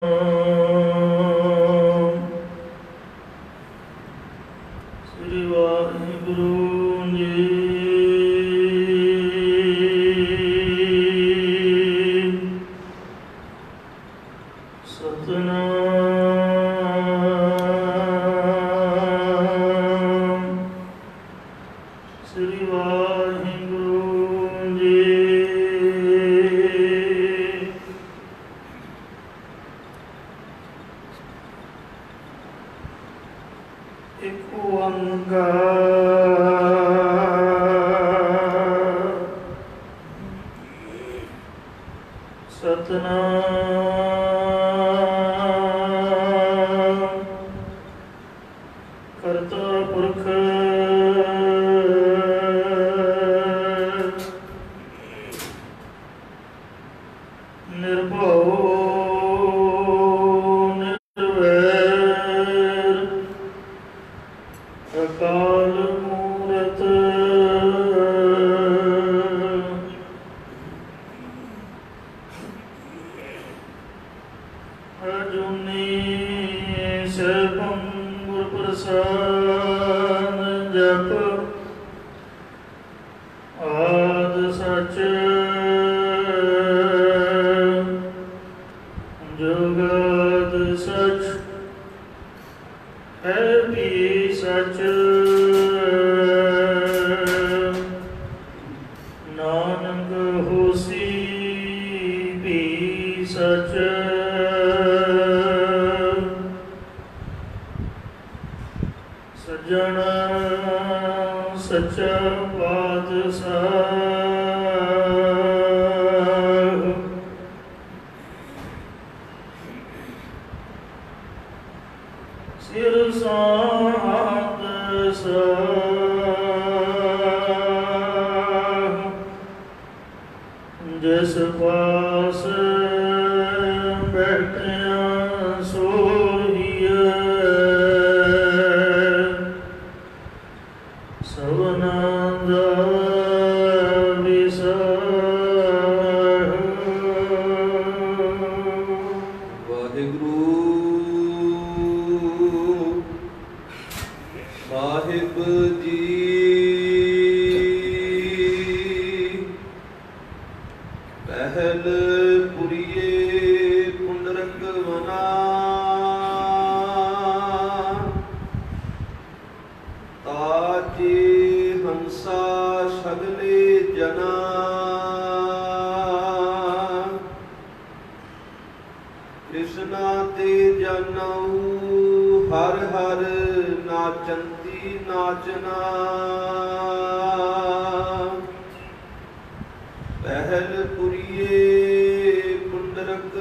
श्री वाहिगुरु जी। सतनाम श्री वाहिगुरु जी। एक ओंकार सतनाम करता पुरख निर्भव निर्वैर अकाल मूरत अजूनी सैभं गुर प्रसाद जप आद सच जुगाद सच है भी सच नानक होसी भी सच सज्जन सच्चा पातशाह सिर साध साह जिस पास बैठिया सोहिए सवना दा विसाह। वाहिगुरु साहिब जी पहल पुरिए पुंडरक वना ताजे हंसा सगले जना कृष्णा ते जनऊ हर हर नाचंती नाचना पहल पुरिए पुंडरक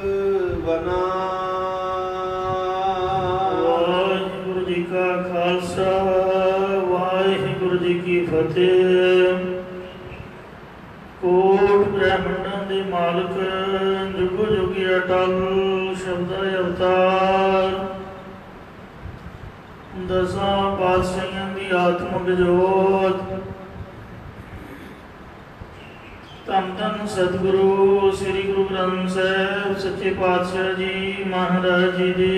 वना। वाहिगुरु जी का खालसा वाहिगुरु जी की फतेह। कोट ब्रह्मंडां दे मालक जुगो जुगी अटल शब्द अवतार दसां पातशाहियां दी आत्मक जोत धन धन सतगुरु श्री गुरु ग्रंथ साहिब सच्चे पातशाह जी महाराज जी दे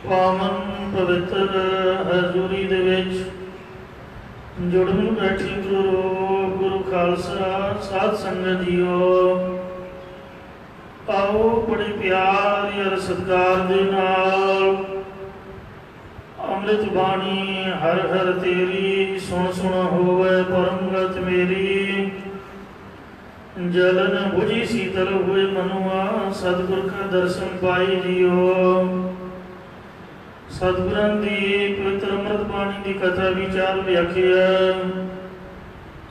पावन पवित्र हजूरी दे विच जुड़न बैठी गुरु रूप गुरु खालसा साध संगत जीओ। आओ बड़े प्यार और सत्कार दे नाल अमृत बाणी हर हर तेरी सुन सुन होवे परमगत मेरी जलन बुझी शीतल हुए मनुआ सतगुर का दर्शन पाई जियो। सतगुरां दी पवित्र अमृत बाणी की कथा विचार व्याख्या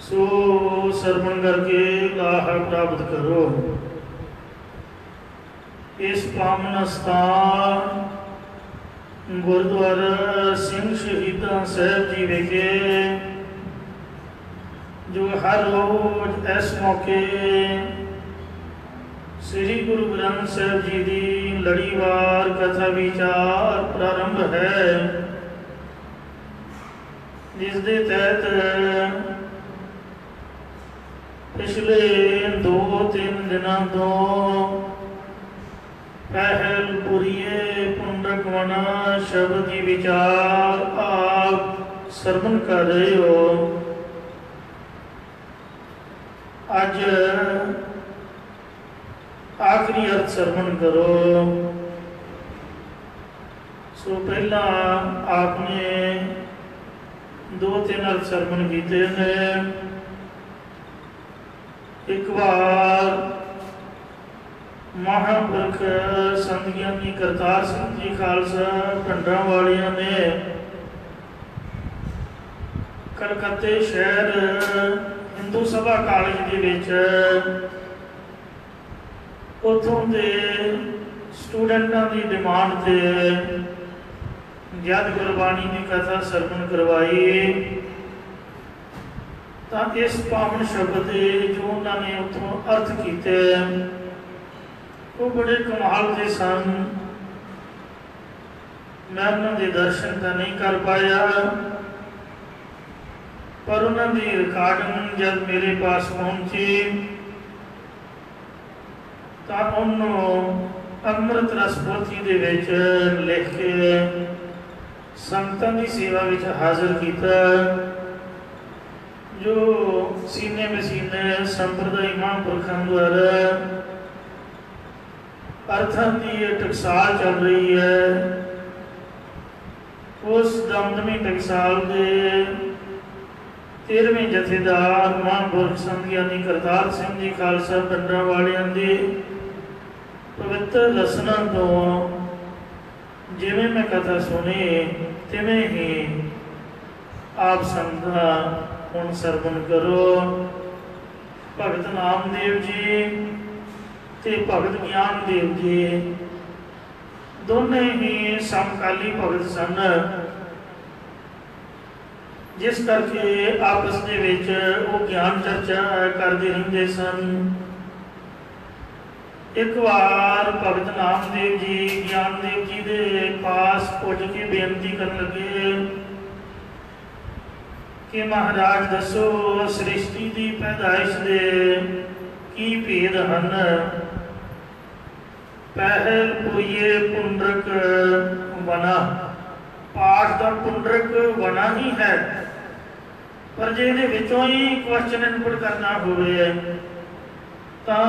सो सरवण करके लाह प्राप्त करो। इस पावन स्थान गुरुद्वारा सिंह शहीदा साहब जी विखे जो हर रोज इस मौके श्री गुरु ग्रंथ साहब जी की लड़ीवार कथा विचार प्रारंभ है, जिसके तहत पिछले 2-3 दिनों तो ਪਹਿਲ ਪੁਰੀਏ ਪੁੰਡਕ ਵਨਾ ਸ਼ਬਦੀ ਵਿਚਾਰ ਆਪ ਸਰਵਨ ਕਰ ਰਹੇ ਹੋ। ਅੱਜ आखिरी अर्थ श्रवण करो। सो पहला आपने 2-3 अर्थ श्रवण किए हैं। एक बार महापुरख संत ज्ञानी करतार सिंह जी खालसा पिंडां वालियां ने कलकत्ते शहर हिंदू सभा कॉलेज के विच उतों के स्टूडेंटा की डिमांड से जद गुरबाणी की कथा श्रवण करवाई तो इस पावन शब्द जो उन्होंने उतों अर्थ किए वो बड़े कमाल के सन। मैं उन्होंने दर्शन तो नहीं कर पाया, पर उन्होंने रिकॉर्डिंग जब मेरे पास पहुंची तो उन्होंने अमृत रस पोथी दे विच लिख के संतां दी सेवा विच हाजिर किया, जो सीने मसीने संप्रदाय महापुरखों द्वारा अर्थां की टकसाल चल रही है। उस दमदमी टकसाल के 13वें जथेदार महापुरख संत ज्ञानी करतार सिंह जी खालसा पिंडां वालियां दी पवित्र रसना तो जिमें मैं कथा सुनी तिवें ही आप संता हुण सरवण करो। भगत नामदेव जी ते भगत ज्ञानदेव जी दोने ही समकाली भगत सन, जिस करके आपस दे विच वो ज्ञान चर्चा करते रहंदे सन। एक बार भगत नामदेव जी ज्ञानदेव जी के पास पुज के बेनती कर लगे कि महाराज दसो सृष्टि की पैदाइश के की भेद हैं। पहल पुरीए पुंडरक वना, पाठ का पुंडरक वना ही है, पर जे इहदे विचों ही क्वेश्चन इनपुट करना होवे तां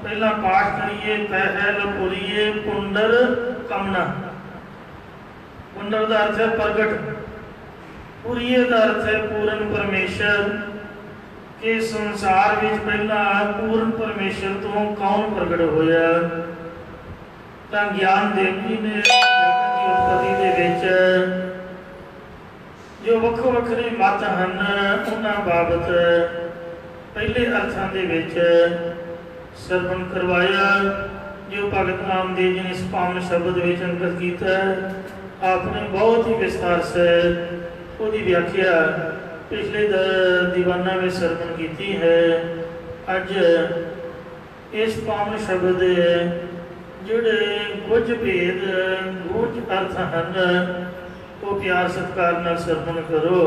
पहला पाठ करिए पहल पुरीए पुंडर कमना। पुंडर का अर्थ है प्रगट, पुरीए का अर्थ है पूर्ण परमेश्वर के संसार विच पहला पूर्ण परमेश्वर तो कौन प्रगट होया। तां ज्ञानदेव जी ने जगत की उत्पत्ति दे विच जो वक्रो वखरे मत हैं उन्हां बाबत पहले अर्थां दे विच श्रवण करवाया, जो भगत नामदेव जी ने इस पावन शब्द में अंकित किया। आपने बहुत ही विस्तार से उसकी व्याख्या पिछले दीवाना में श्रवण की है। अज इस पावन शब्द जोड़े कुछ भेद गूढ़ अर्थ हैं वो प्यार सत्कार नाल श्रवण करो।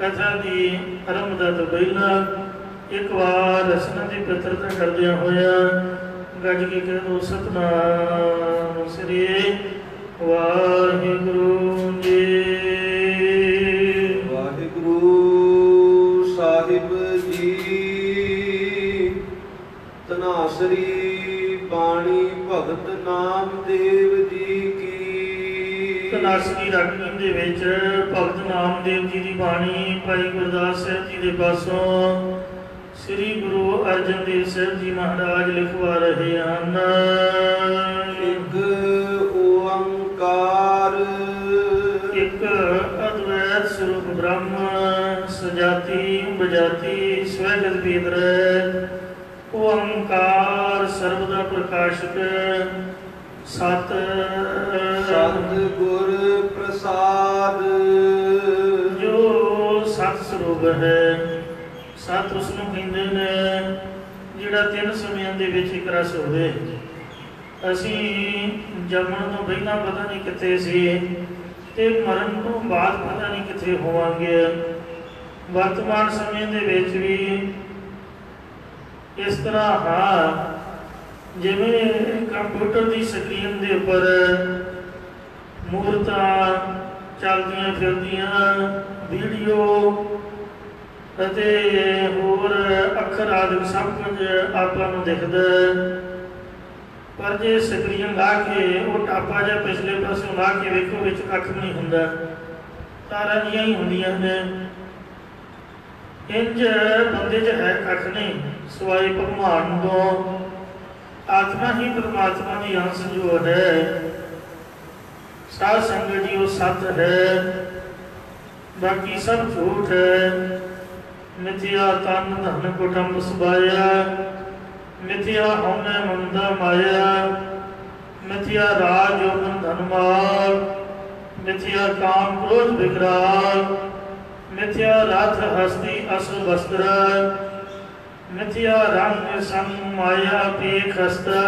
कथा की आरंभता तो पहला एक बार रचना की पवित्रता करदिया होया गज के कह दो सतनाम श्री वाहिगुरु जी। वाहिगुरु साहिब जी तनासरी बाणी भगत नामदेव जी की। तनासरी रागनी दे विच भगत नामदेव जी की बाणी भाई गुरदास साहब जी के पासों श्री गुरु अर्जन देव साहब जी महाराज लिखवा रहे हैं। एक ओंकार एक अद्वैत स्वरूप ब्रह्म सजाति बजाति स्वगत भेद ओंकार सर्वदा प्रकाशक सत सतगुर प्रसाद। जो सत स्वरूप है, सत उसनों कहते हैं जिहड़ा 3 समयां दे विच इक रस होवे। असीं जमण तो पहला पता नहीं कित्थे सी ते मरण तो बाद पता नहीं कित्थे होवांगे। वर्तमान समय दे विच भी इस तरह हाँ ਜਿਵੇਂ ਕੰਪਿਊਟਰ ਦੀ ਸਕਰੀਨ ਦੇ ਉੱਪਰ ਮੂਰਤਾਂ ਚੱਲਦੀਆਂ ਫਿਰਦੀਆਂ, ਵੀਡੀਓ ਅਤੇ ਹੋਰ ਅੱਖਰ ਆਦਿ ਸਭ ਕੁਝ ਆਪਾਂ ਨੂੰ ਦਿਖਦਾ, ਪਰ ਜੇ ਸਕਰੀਨ ਲਾ ਕੇ ਉਹ ਟਾਪਾ ਜਾਂ ਪਿਛਲੇ ਪਾਸੋਂ ਲਾ ਕੇ ਵੇਖੋ, ਵਿੱਚ ਕੱਖ ਵੀ ਨਹੀਂ ਹੁੰਦਾ, ਤਾਰਾਂ ਜੀਆਂ ਹੀ ਹੁੰਦੀਆਂ ਨੇ। ਇੰਝ ਬੰਦੇ 'ਚ ਹੈ ਕੱਖ ਨਹੀਂ ਸਿਵਾਏ ਭਗਵਾਨ ਤੋਂ। ਆਤਮਾ ਹੀ ਪਰਮਾਤਮਾ ਦੀ ਅੰਸ਼ ਜੋ ਹੈ, ਸਾਧ ਸੰਗਤ ਜੀ ਉਹ ਸੱਤ ਹੈ, ਬਾਕੀ ਸਭ ਝੂਠ ਹੈ। ਮਿਥਿਆ ਤਨ ਧਨ ਕੁਟੰਬ ਸਬਾਇਆ, ਮਿਥਿਆ ਹਉਮੈ ਮਮਤਾ ਮਾਇਆ, ਮਿਥਿਆ ਰਾਜ ਯੋਗਨ ਧਨ ਮਾਲ, ਮਿਥਿਆ ਕਾਮ ਕ੍ਰੋਧ ਵਿਕਰਾਲ, ਮਿਥਿਆ ਰਥ ਹਸਤੀ ਅਸ ਵਸਤਰ, ਮਿਥਿਆ ਰੰਗ ਸੰਗ ਮਾਇਆ ਪੇਖ ਹਸਤਾ,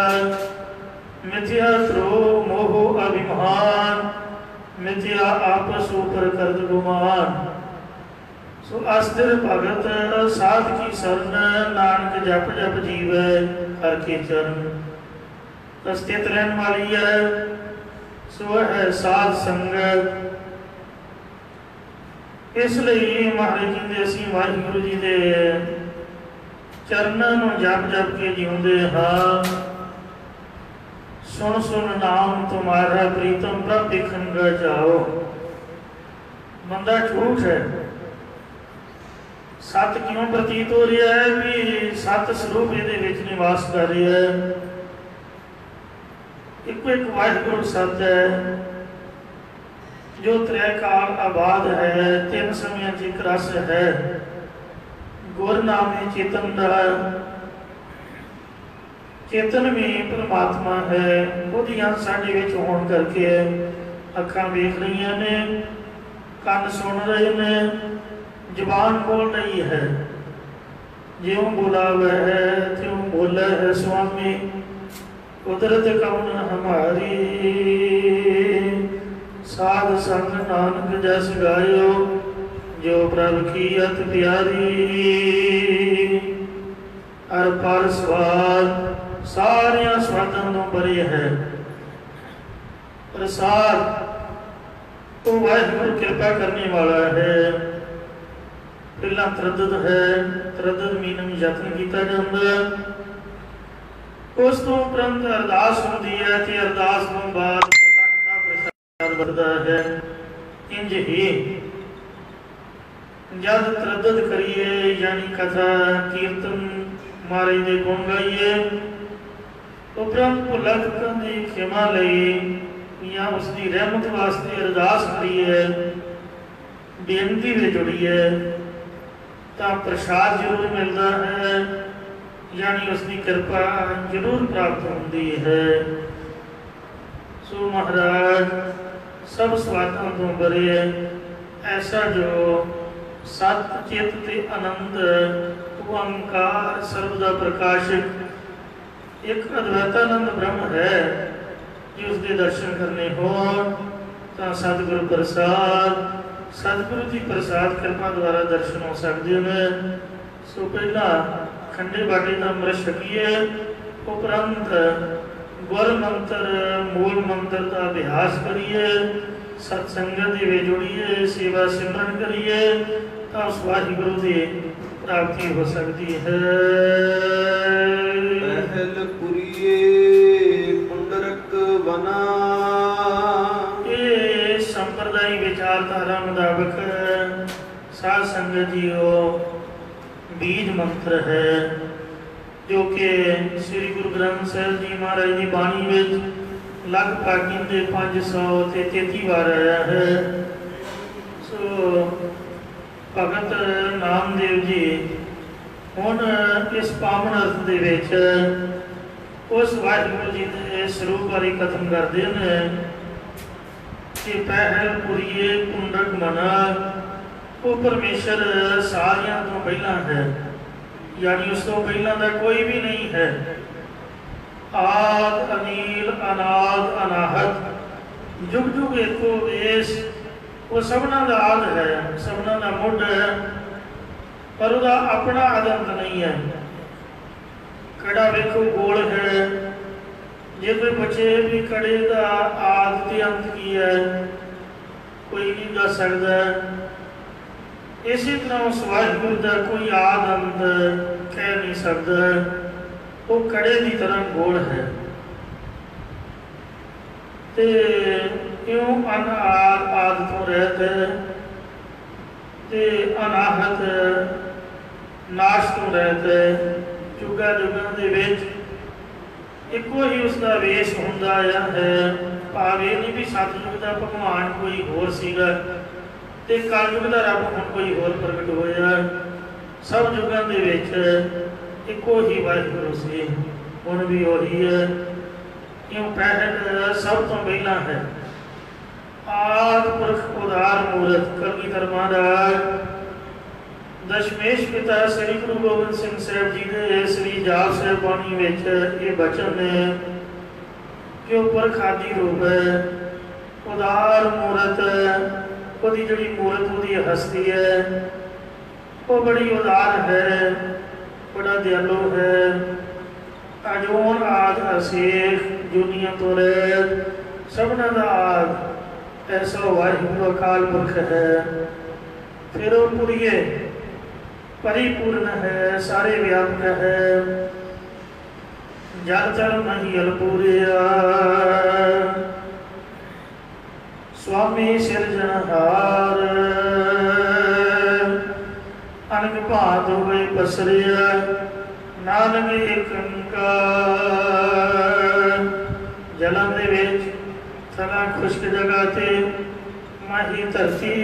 ਮਿਥਿਆ ਧ੍ਰੋ ਮੋਹ ਅਭਿਮਾਨ, ਮਿਥਿਆ ਆਪਸ ਉਪਰ ਕਰਦ ਗੁਮਾਨ। ਸੋ ਅਸਥਿਰ ਭਗਤ ਸਾਧ ਕੀ ਸਰਨ, ਨਾਨਕ ਜਪ ਜਪ ਜੀਵੈ ਹਰਿ ਕੇ ਚਰਨ। ਅਸਥਿਤ ਰਹਿਣ ਵਾਲੀ ਹੈ, ਸੋ ਹੈ ਸਾਧ ਸੰਗਤ। ਇਸ ਲਈ ਮਹਾਰਾਜ ਕਹਿੰਦੇ ਅਸੀਂ ਵਾਹਿਗੁਰੂ ਜੀ ਦੇ ਚਰਨਾਂ ਨੂੰ ਜਪ ਜਪ ਕੇ ਜਿਉਂਦੇ ਹਾਂ। ਸੁਣ ਸੁਣ ਨਾਮ ਤੁਮਾਰਾ ਪ੍ਰੀਤਮ ਪ੍ਰਭ ਦੇਖਣ ਗਾ ਜਾਓ। ਬੰਦਾ ਝੂਠ ਹੈ। ਸਤ ਕਿਉਂ ਪ੍ਰਤੀਤ ਹੋ ਰਿਹਾ ਹੈ? ਵੀ ਸਤ ਸਰੂਪ ਇਹਦੇ ਵਿੱਚ ਨਿਵਾਸ ਕਰ ਰਿਹਾ ਹੈ। ਇੱਕੋ ਇੱਕ ਵਾਹਿਗੁਰੂ ਸਤ ਹੈ, ਜੋ ਤ੍ਰੈ ਕਾਲ ਆਬਾਦ ਹੈ, ਤਿੰਨ ਸਮਿਆਂ 'ਚ ਇੱਕ ਰਸ ਹੈ। ਗੁਰ ਨਾਮੇ ਚੇਤਨ ਦਾ, ਚੇਤਨ ਵੀ ਪਰਮਾਤਮਾ ਹੈ। ਉਹਦੀਆਂ ਸਾਡੇ ਵਿੱਚ ਹੋਣ ਕਰਕੇ ਅੱਖਾਂ ਵੇਖ ਰਹੀਆਂ ਨੇ, ਕੰਨ ਸੁਣ ਰਹੇ ਨੇ, ਜ਼ੁਬਾਨ ਬੋਲ ਰਹੀ ਹੈ। ਜਿਉਂ ਬੁਲਾਵੇ ਹੈ ਤਿਉਂ ਬੋਲੇ ਹੈ ਸੁਆਮੀ, ਕੁਦਰਤ ਕਉਨ ਹਮਾਰੀ। ਸਾਧ ਸੰਗ ਨਾਨਕ ਜਸ ਗਾਇਓ, ਜੋ ਪ੍ਰਭ ਕੀ ਅਤ ਪਿਆਰੀ। ਅਰ ਪਰ ਸਵਾਦ ਸਾਰਿਆਂ ਸਵਾਦਾਂ ਤੋਂ ਪਰੇ ਹੈ। ਪ੍ਰਸਾਦ ਉਹ ਵਾਹਿਗੁਰੂ ਕਿਰਪਾ ਕਰਨੇ ਵਾਲਾ ਹੈ। ਪਹਿਲਾਂ ਤਰੱਦਦ ਹੈ, ਤਰੱਦਦ ਮੀਨਮ ਯਤਨ ਕੀਤਾ ਜਾਂਦਾ, ਉਸ ਤੋਂ ਉਪਰੰਤ ਅਰਦਾਸ ਹੁੰਦੀ ਹੈ ਤੇ ਅਰਦਾਸ ਤੋਂ ਬਾਅਦ ਪ੍ਰਤੱਖ ਦਾ ਪ੍ਰਸਾਦ ਵੱਧਦਾ ਹੈ। ਇੰਝ ਹੀ ਜਦ ਤਰੱਦਦ ਕਰੀਏ, ਯਾਨੀ ਕਥਾ ਕੀਰਤਨ ਮਹਾਰਾਜ ਦੇ ਗੁਣ ਗਾਈਏ, ਉਪਰੰਤ ਭੁੱਲਾਂ ਚੁੱਕਾਂ ਦੀ ਖਿਮਾ ਲਈ ਜਾਂ ਉਸ ਦੀ ਰਹਿਮਤ ਵਾਸਤੇ ਅਰਦਾਸ ਕਰੀਏ, ਬੇਨਤੀ ਵਿੱਚ ਜੁੜੀਏ, ਤਾਂ ਪ੍ਰਸਾਦ ਜ਼ਰੂਰ ਮਿਲਦਾ ਹੈ, ਯਾਨੀ ਉਸ ਦੀ ਕਿਰਪਾ ਜ਼ਰੂਰ ਪ੍ਰਾਪਤ ਹੁੰਦੀ ਹੈ। ਸੋ ਮਹਾਰਾਜ ਸਭ ਸਵਾਦਾਂ ਤੋਂ ਬਰੇ ਐਸਾ ਜੋ ਸਤ ਚਿਤ ਤੇ ਆਨੰਦ ਓੰਕਾਰ ਸਰਬ ਦਾ ਪ੍ਰਕਾਸ਼ਕ ਇੱਕ ਅਦਵੈਤਾਨੰਦ ਬ੍ਰਹਮ ਹੈ। ਜੇ ਉਸ ਦੇ ਦਰਸ਼ਨ ਕਰਨੇ ਹੋਣ ਤਾਂ ਸਤਿਗੁਰੂ ਪ੍ਰਸਾਦ, ਸਤਿਗੁਰੂ ਦੀ ਪ੍ਰਸਾਦ ਕਿਰਪਾ ਦੁਆਰਾ ਦਰਸ਼ਨ ਹੋ ਸਕਦੇ ਨੇ। ਸੋ ਪਹਿਲਾਂ ਖੰਡੇ ਬਾਟੇ ਦਾ ਅੰਮ੍ਰਿਤ ਛਕੀਏ, ਉਪਰੰਤ ਗੁਰ ਮੰਤਰ ਮੂਲ ਮੰਤਰ ਦਾ ਅਭਿਆਸ ਕਰੀਏ, ਸਤ ਸੰਗਤ ਦੇ ਵਿੱਚ ਜੁੜੀਏ, ਸੇਵਾ ਸਿਮਰਨ ਕਰੀਏ, ਤਾਂ ਉਸ ਵਾਹਿਗੁਰੂ ਦੀ ਪ੍ਰਾਪਤੀ ਹੋ ਸਕਦੀ ਹੈ। ਪਹਿਲ ਪੁਰੀਏ ਪੁੰਡਰਕ ਬਨਾ, ਇਹ ਸੰਪਰਦਾਇ ਵਿਚਾਰਧਾਰਾ ਮੁਤਾਬਕ ਸਾਧ ਸੰਗਤ ਜੀਓ ਬੀਜ ਮੰਤਰ ਹੈ, ਜੋ ਕਿ ਸ੍ਰੀ ਗੁਰੂ ਗ੍ਰੰਥ ਸਾਹਿਬ ਜੀ ਮਹਾਰਾਜ ਦੀ ਬਾਣੀ ਵਿੱਚ ਲਗਭਗ ਕਹਿੰਦੇ 533 ਵਾਰ ਆਇਆ ਹੈ। ਸੋ ਭਗਤ ਨਾਮਦੇਵ ਜੀ ਹੁਣ ਇਸ ਪਾਵਨ ਅਰਥ ਦੇ ਵਿੱਚ ਉਸ ਵਾਹਿਗੁਰੂ ਜੀ ਦੇ ਸਰੂਪ ਬਾਰੇ ਕਥਨ ਕਰਦੇ ਨੇ ਕਿ ਪਹਿਲ ਪੁਰੀਏ ਪੁੰਡਰਕ ਮਨਾ, ਉਹ ਪਰਮੇਸ਼ਰ ਸਾਰਿਆਂ ਤੋਂ ਪਹਿਲਾਂ ਹੈ, ਯਾਨੀ ਉਸ ਤੋਂ ਪਹਿਲਾਂ ਦਾ ਕੋਈ ਵੀ ਨਹੀਂ ਹੈ। ਆਦ ਅਨੀਲ ਅਨਾਦ ਅਨਾਹਤ, ਜੁਗ ਜੁਗ ਏਕੋ ਵੇਸ, ਉਹ ਸਭਨਾਂ ਦਾ ਆਦ ਹੈ, ਸਭਨਾਂ ਦਾ ਮੁੱਢ ਹੈ, ਪਰ ਉਹਦਾ ਆਪਣਾ ਆਦੰਤ ਨਹੀਂ ਹੈ। ਕੜਾ ਵੇਖੋ ਗੋਲ ਹੈ, जे कोई बच्चे भी कड़े का आद ते अंत की है कोई नहीं दस सकता। इसी तरह उस वाहिगुरु का कोई आद अंत कह नहीं सकता, वो कड़े की तरह गोल है। ते क्यों अनाद आद तो रहत है ते अनाहत नाश तो रहत है। जुगा जुगा दे विच इको ही उसका वेश होंदा आया है। भाव ये नहीं भी सतयुग का भगवान कोई होर सीगा ते कलयुग का रब हुण कोई होर प्रगट होया। सब युगां दे विच इको ही वाहिगुरू सी, हुण भी वही है। क्यों पहल सब तो पहला है। आद पुरख उदार मूरत कलगीधर महाराज दशमेश पिता श्री गुरु गोबिंद सिंह साहब जी ने श्री जाप साहब बाणी विच ये बचन ने कि वो पुरखादी रूप है, उदार मूरत, उसकी जिहड़ी मूरत उसकी हस्ती है वो बड़ी उदार है, बड़ा दयालु है। अजोन आद असेख दुनिया तो रैत सबना दा आद ऐसा वाहिगुरू अकाल पुरख है। फिर वो पुरिये परिपूर्ण है, सारे व्यापक है। जल चल नहीं अलपूरिया स्वामी सिरजनहार अनक भात हुए पसरिया नानक एक जलम दे विच थला खुश्क जगह ते माही धरती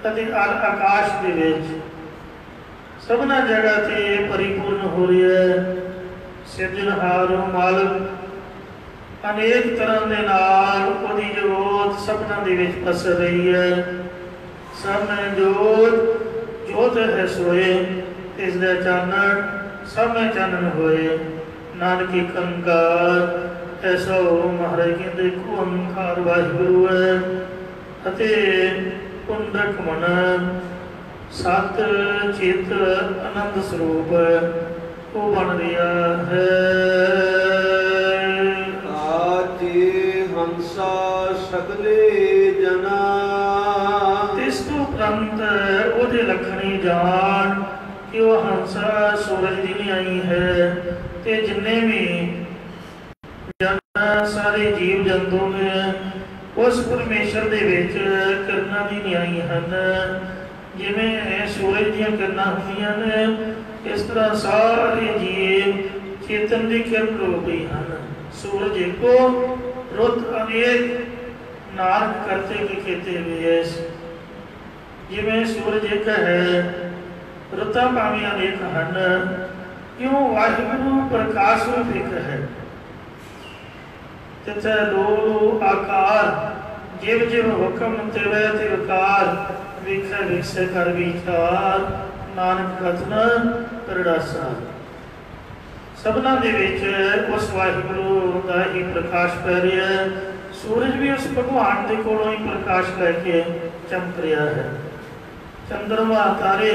अति अल आकाश दे विच सबना जगह ते परिपूर्ण हो रही है। सिरजनहार मालिक अनेक तरह के नाल ओदी जोत सबना दे विच पस रही है। सब में जोत जोत है सोए इसदा चानन सब में चानन होए। नानक कंकार ऐसा हो महाराज कहते को अंकार वाहिगुरू है अते पुंडरक मन सत चित आनंद स्वरूप वो बन रहा है। आजे हंसा सगले जना इस तो उपरंत ओदे लखणी जान कि वो हंसा सूरज दी नहीं आई है ते जिन्ने भी जन सारे जीव जंतु ने उस परमेश्वर दे विच किरणां दी नहीं आई हैं। जिमें सूरज दियां किरणां हुंदियां ने इस तरह सारे जीव चेतन की किरण रूप ही हैं। सूरज एको रुत अनेक नारक करते के कहते हुए जिमें सूरज एक है रुता भावें अनेक हैं। क्यों वाहिगुरू प्रकाश रूप एक है। तिथे लो आकार जिव जिव हुक्म तिवै तिवकार विखे विकसे कर विचार नानक कथन करड़ासा। सबना दे विच उस वाहिगुरू दा ही प्रकाश पै रहा है। सूरज भी उस भगवान के कोलों ही प्रकाश लैके चमक रहा है। चंद्रमा तारे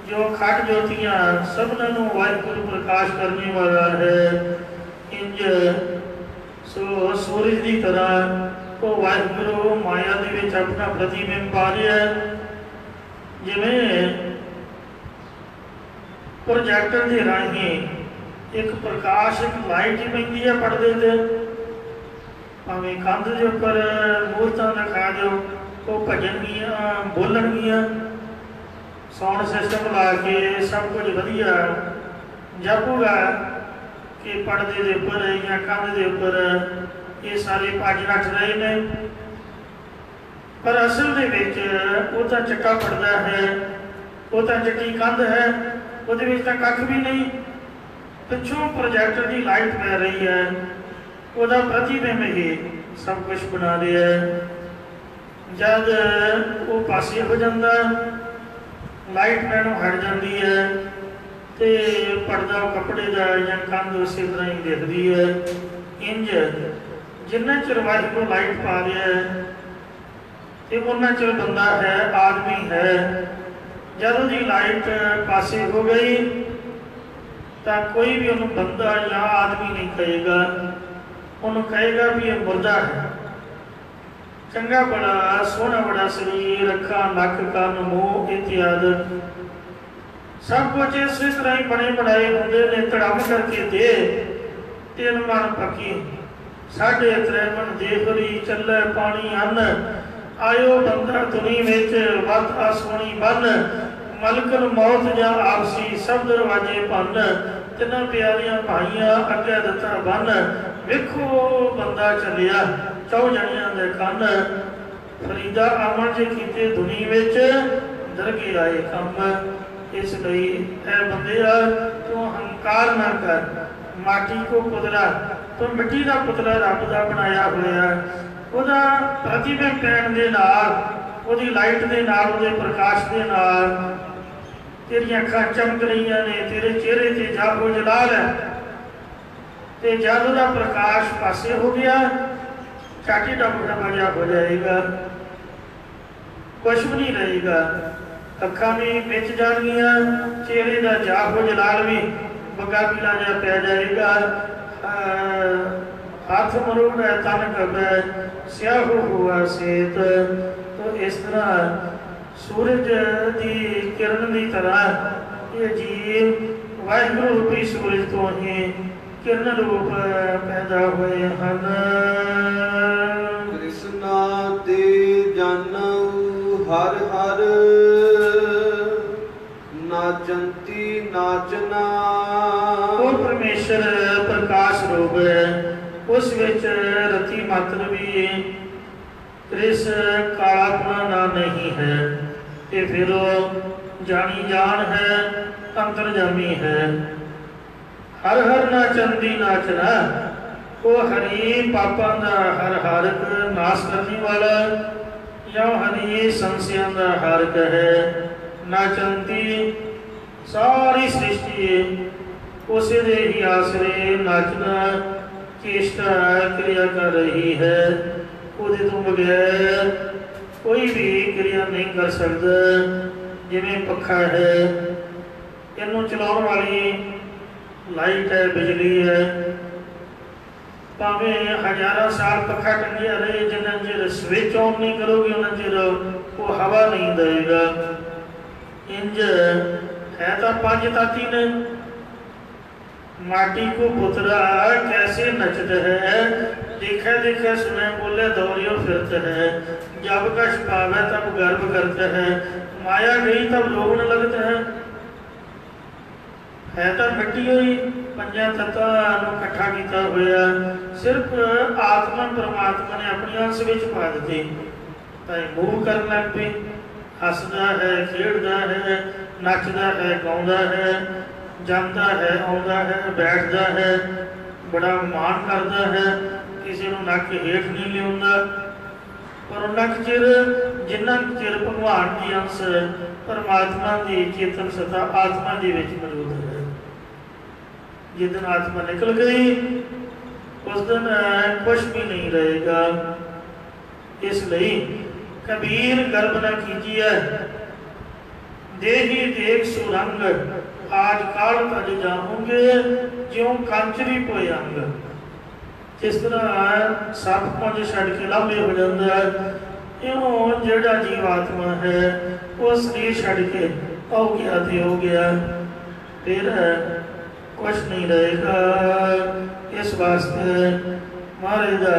जो खट ज्योतियां सबना नूं वाहिगुरू प्रकाश करने वाला है। इंज सो सूरज की तरह वो वाहिगुरू माया दे विच अपना प्रतिबिंब पा रहा है। जिमें प्रोजैक्टर के राही एक प्रकाश एक लाइट ही पैंदी है पढ़ते थे भावें कंध के उपर मूर्तां रखा दो वो भजनगियां बोलणगियां साउंड सिस्टम ला के सब कुछ वधिया जापूगा कि पर्दे के उपर या कंध के उपर ये सारे भज नठ रहे हैं। पर असल दे विच वो तो चक्का पड़ता है, वो तो चिट्टी कंध है, वो कख भी नहीं। पिछों प्रोजैक्टर की लाइट पै रही है, वह प्रतिबिंब ही सब कुछ बना रहा है। जब वो पासे हो जाता लाइट पैनों हट जाती है तो पर्दा कपड़े का या कंध उस तरह ही दिखती है। इंज जिन्ना चिर वाहिगुरू लाइट पा रहा है तो उन्ना चिर बंदा है आदमी है। जब उसकी लाइट पासे हो गई तो कोई भी उन्होंने बंदा या आदमी नहीं कहेगा। ਉਹਨੂੰ ਕਹੇਗਾ ਵੀ ਇਹ ਮੁਰਦਾ ਹੈ। ਚੰਗਾ ਬੜਾ ਸੋਹਣਾ ਬੜਾ ਸਰੀਰ, ਅੱਖਾਂ, ਨੱਕ, ਕੰਨ, ਮੂੰਹ ਇਤਿਆਦਿ ਸਭ ਕੁਝ ਇਸੇ ਤਰ੍ਹਾਂ ਹੀ ਬਣੇ ਬਣਾਏ ਹੁੰਦੇ ਨੇ। ਧੜਮ ਕਰਕੇ ਦੇ ਤਿੰਨ ਮਨ ਪੱਕੀ, ਸਾਢੇ ਤ੍ਰੈ ਮਨ ਦੇਹਰੀ, ਚੱਲੇ ਪਾਣੀ ਅੰਨ, ਆਇਓ ਬੰਦਾ ਦੁਨੀ ਵਿੱਚ ਵੱਧ ਆਸੋਣੀ ਬੰਨ, ਮਲਕਨ ਮੌਤ ਜਾਂ ਆਪਸੀ ਸਭ ਦਰਵਾਜੇ ਭੰਨ, ਤਿੰਨਾਂ ਪਿਆਰੀਆਂ ਭਾਈਆਂ ਅੱਗੇ ਦਿੱਤਾ ਬੰਨ, ਵੇਖੋ ਬੰਦਾ ਚੱਲਿਆ ਚੌ ਜਣਿਆਂ ਦੇ ਕੰਨ, ਫਰੀਦਾ ਆਮਣ ਜੇ ਕੀਤੇ ਦੁਨੀ ਵਿੱਚ ਦਰਗੇ ਆਏ ਕੰਮ। ਇਸ ਲਈ ਇਹ ਬੰਦਿਆ ਤੂੰ ਹੰਕਾਰ ਨਾ ਕਰ, ਮਾਟੀ ਕੋ ਪੁਤਲਾ, ਤੂੰ ਮਿੱਟੀ ਦਾ ਪੁਤਲਾ ਰੱਬ ਦਾ ਬਣਾਇਆ ਹੋਇਆ, ਉਹਦਾ ਪ੍ਰਤੀਬਿੰਬ ਪੈਣ ਦੇ ਨਾਲ, ਉਹਦੀ ਲਾਈਟ ਦੇ ਨਾਲ, ਉਹਦੇ ਪ੍ਰਕਾਸ਼ ਦੇ ਨਾਲ ਤੇਰੀਆਂ ਅੱਖਾਂ ਚਮਕ ਰਹੀਆਂ ਨੇ, ਤੇਰੇ ਚਿਹਰੇ ਤੇ ਜਾਗੋ ਜਲਾਲ ਹੈ। ਤੇ ਜਦ ਉਹਦਾ ਪ੍ਰਕਾਸ਼ ਪਾਸੇ ਹੋ ਗਿਆ ਝਾਟੀ ਡੱਬਾ ਵਜਾ ਹੋ ਜਾਏਗਾ, ਕੁਛ ਵੀ ਨਹੀਂ ਰਹੇਗਾ, ਅੱਖਾਂ ਵੀ ਵਿੱਚ ਜਾਣਗੀਆਂ, ਚਿਹਰੇ ਦਾ ਜਾਗੋ ਜਲਾਲ ਵੀ ਬੱਗਾ ਪੀਲਾ ਜਿਹਾ ਪੈ ਜਾਏਗਾ, ਹੱਥ ਮਰੋੜ ਹੈ ਤਨ ਕਬੈ ਸਿਆਹੋ ਹੁਆ ਸੇਤ। ਤੋ ਇਸ ਤਰ੍ਹਾਂ ਸੂਰਜ ਦੀ ਕਿਰਨ ਦੀ ਤਰ੍ਹਾਂ ਇਹ ਜੀਵ ਵਾਹਿਗੁਰੂ ਰੂਪੀ ਸੂਰਜ ਤੋਂ ਹੀ ਕਿਰਨ ਰੂਪ ਪੈਦਾ ਹੋਏ ਹਨ। ਕ੍ਰਿਸ਼ਨਾ ਤੇ ਜਾਨਉ ਹਰ ਹਰ, ਨਾਚੰਤੀ ਨਾਚਨਾ। ਉਹ ਪਰਮੇਸ਼ਰ ਪ੍ਰਕਾਸ਼ ਰੂਪ ਹੈ, ਉਸ ਵਿੱਚ ਰਤੀ ਮਾਤਰ ਵੀ ਕ੍ਰਿਸ ਕਾਲਾਪਣਾ ਨਾ ਨਹੀਂ ਹੈ, ਤੇ ਫਿਰ ਉਹ ਜਾਣੀ ਜਾਣ ਹੈ, ਅੰਤਰਜਾਮੀ ਹੈ। ਹਰ ਹਰ ਨਾਚੰਦੀ ਨਾਚਨਾ, ਉਹ ਹਰੀ ਪਾਪਾਂ ਦਾ ਹਰ ਹਾਰਕ ਨਾਸ ਕਰਨ ਵਾਲਾ, ਜਾਂ ਹਰੀ ਸੰਸਿਆਂ ਦਾ ਹਾਰਕ ਹੈ। ਨਾਚੰਤੀ ਸਾਰੀ ਸ੍ਰਿਸ਼ਟੀ ਉਸੇ ਦੇ ਹੀ ਆਸਰੇ ਨਾਚਣਾ ਚੇਸ਼ਟਾ ਕਿਰਿਆ ਕਰ ਰਹੀ ਹੈ। ਉਹਦੇ ਤੋਂ ਬਗੈਰ ਕੋਈ ਵੀ ਕਿਰਿਆ ਨਹੀਂ ਕਰ ਸਕਦਾ। ਜਿਵੇਂ ਪੱਖਾ ਹੈ, ਇਹਨੂੰ ਚਲਾਉਣ ਵਾਲੀ ਲਾਈਟ ਹੈ, ਬਿਜਲੀ ਹੈ, ਭਾਵੇਂ ਹਜ਼ਾਰਾਂ ਸਾਲ ਪੱਖਾ ਟੰਗਿਆ ਰਹੇ, ਜਿੰਨਾ ਚਿਰ ਸਵਿਚ ਆਨ ਨਹੀਂ ਕਰੋਗੇ ਉਹਨਾਂ ਚਿਰ ਉਹ ਹਵਾ ਨਹੀਂ ਦੇਵੇਗਾ। इंज है तो पांच ताती ने, माटी को पुतरा कैसे नचत है, देखे देखे सुने बोले दौड़ियो फिरते है, जब कश पावे तब गर्व करते हैं, माया गई तब रोगने लगते हैं। है तो मिट्टी हुई पंजा तत्वां इकट्ठा किया हुआ, सिर्फ आत्मा परमात्मा ने अपने अंश में पा दी, मूव कर लग पे, हसदा है, खेड़दा है, नचदा है, गाउंदा है, जाता है, आउंदा है, बैठदा है, बड़ा मान करता है, किसी को नक हेठ नहीं लिया। पर उन्ना चिर जिन्ना चिर भगवान की अंश परमात्मा की चेतन सत्ता आत्मा के विच मौजूद है, जिस दिन आत्मा निकल गई उस दिन कुछ भी नहीं रहेगा। इसलिए कबीर गर्भ न कीजिए, देही देख सुरंग, आज काल तज जाओगे ज्यों कंचरी पोए अंग। जिस तरह सप पुंज छड़ के लांभे हो जाता है, इउं जिहड़ा जीवात्मा है वो शरीर छड़ के हो गया ते हो गया, फिर कुछ नहीं रहेगा। इस वास्ते महाराज का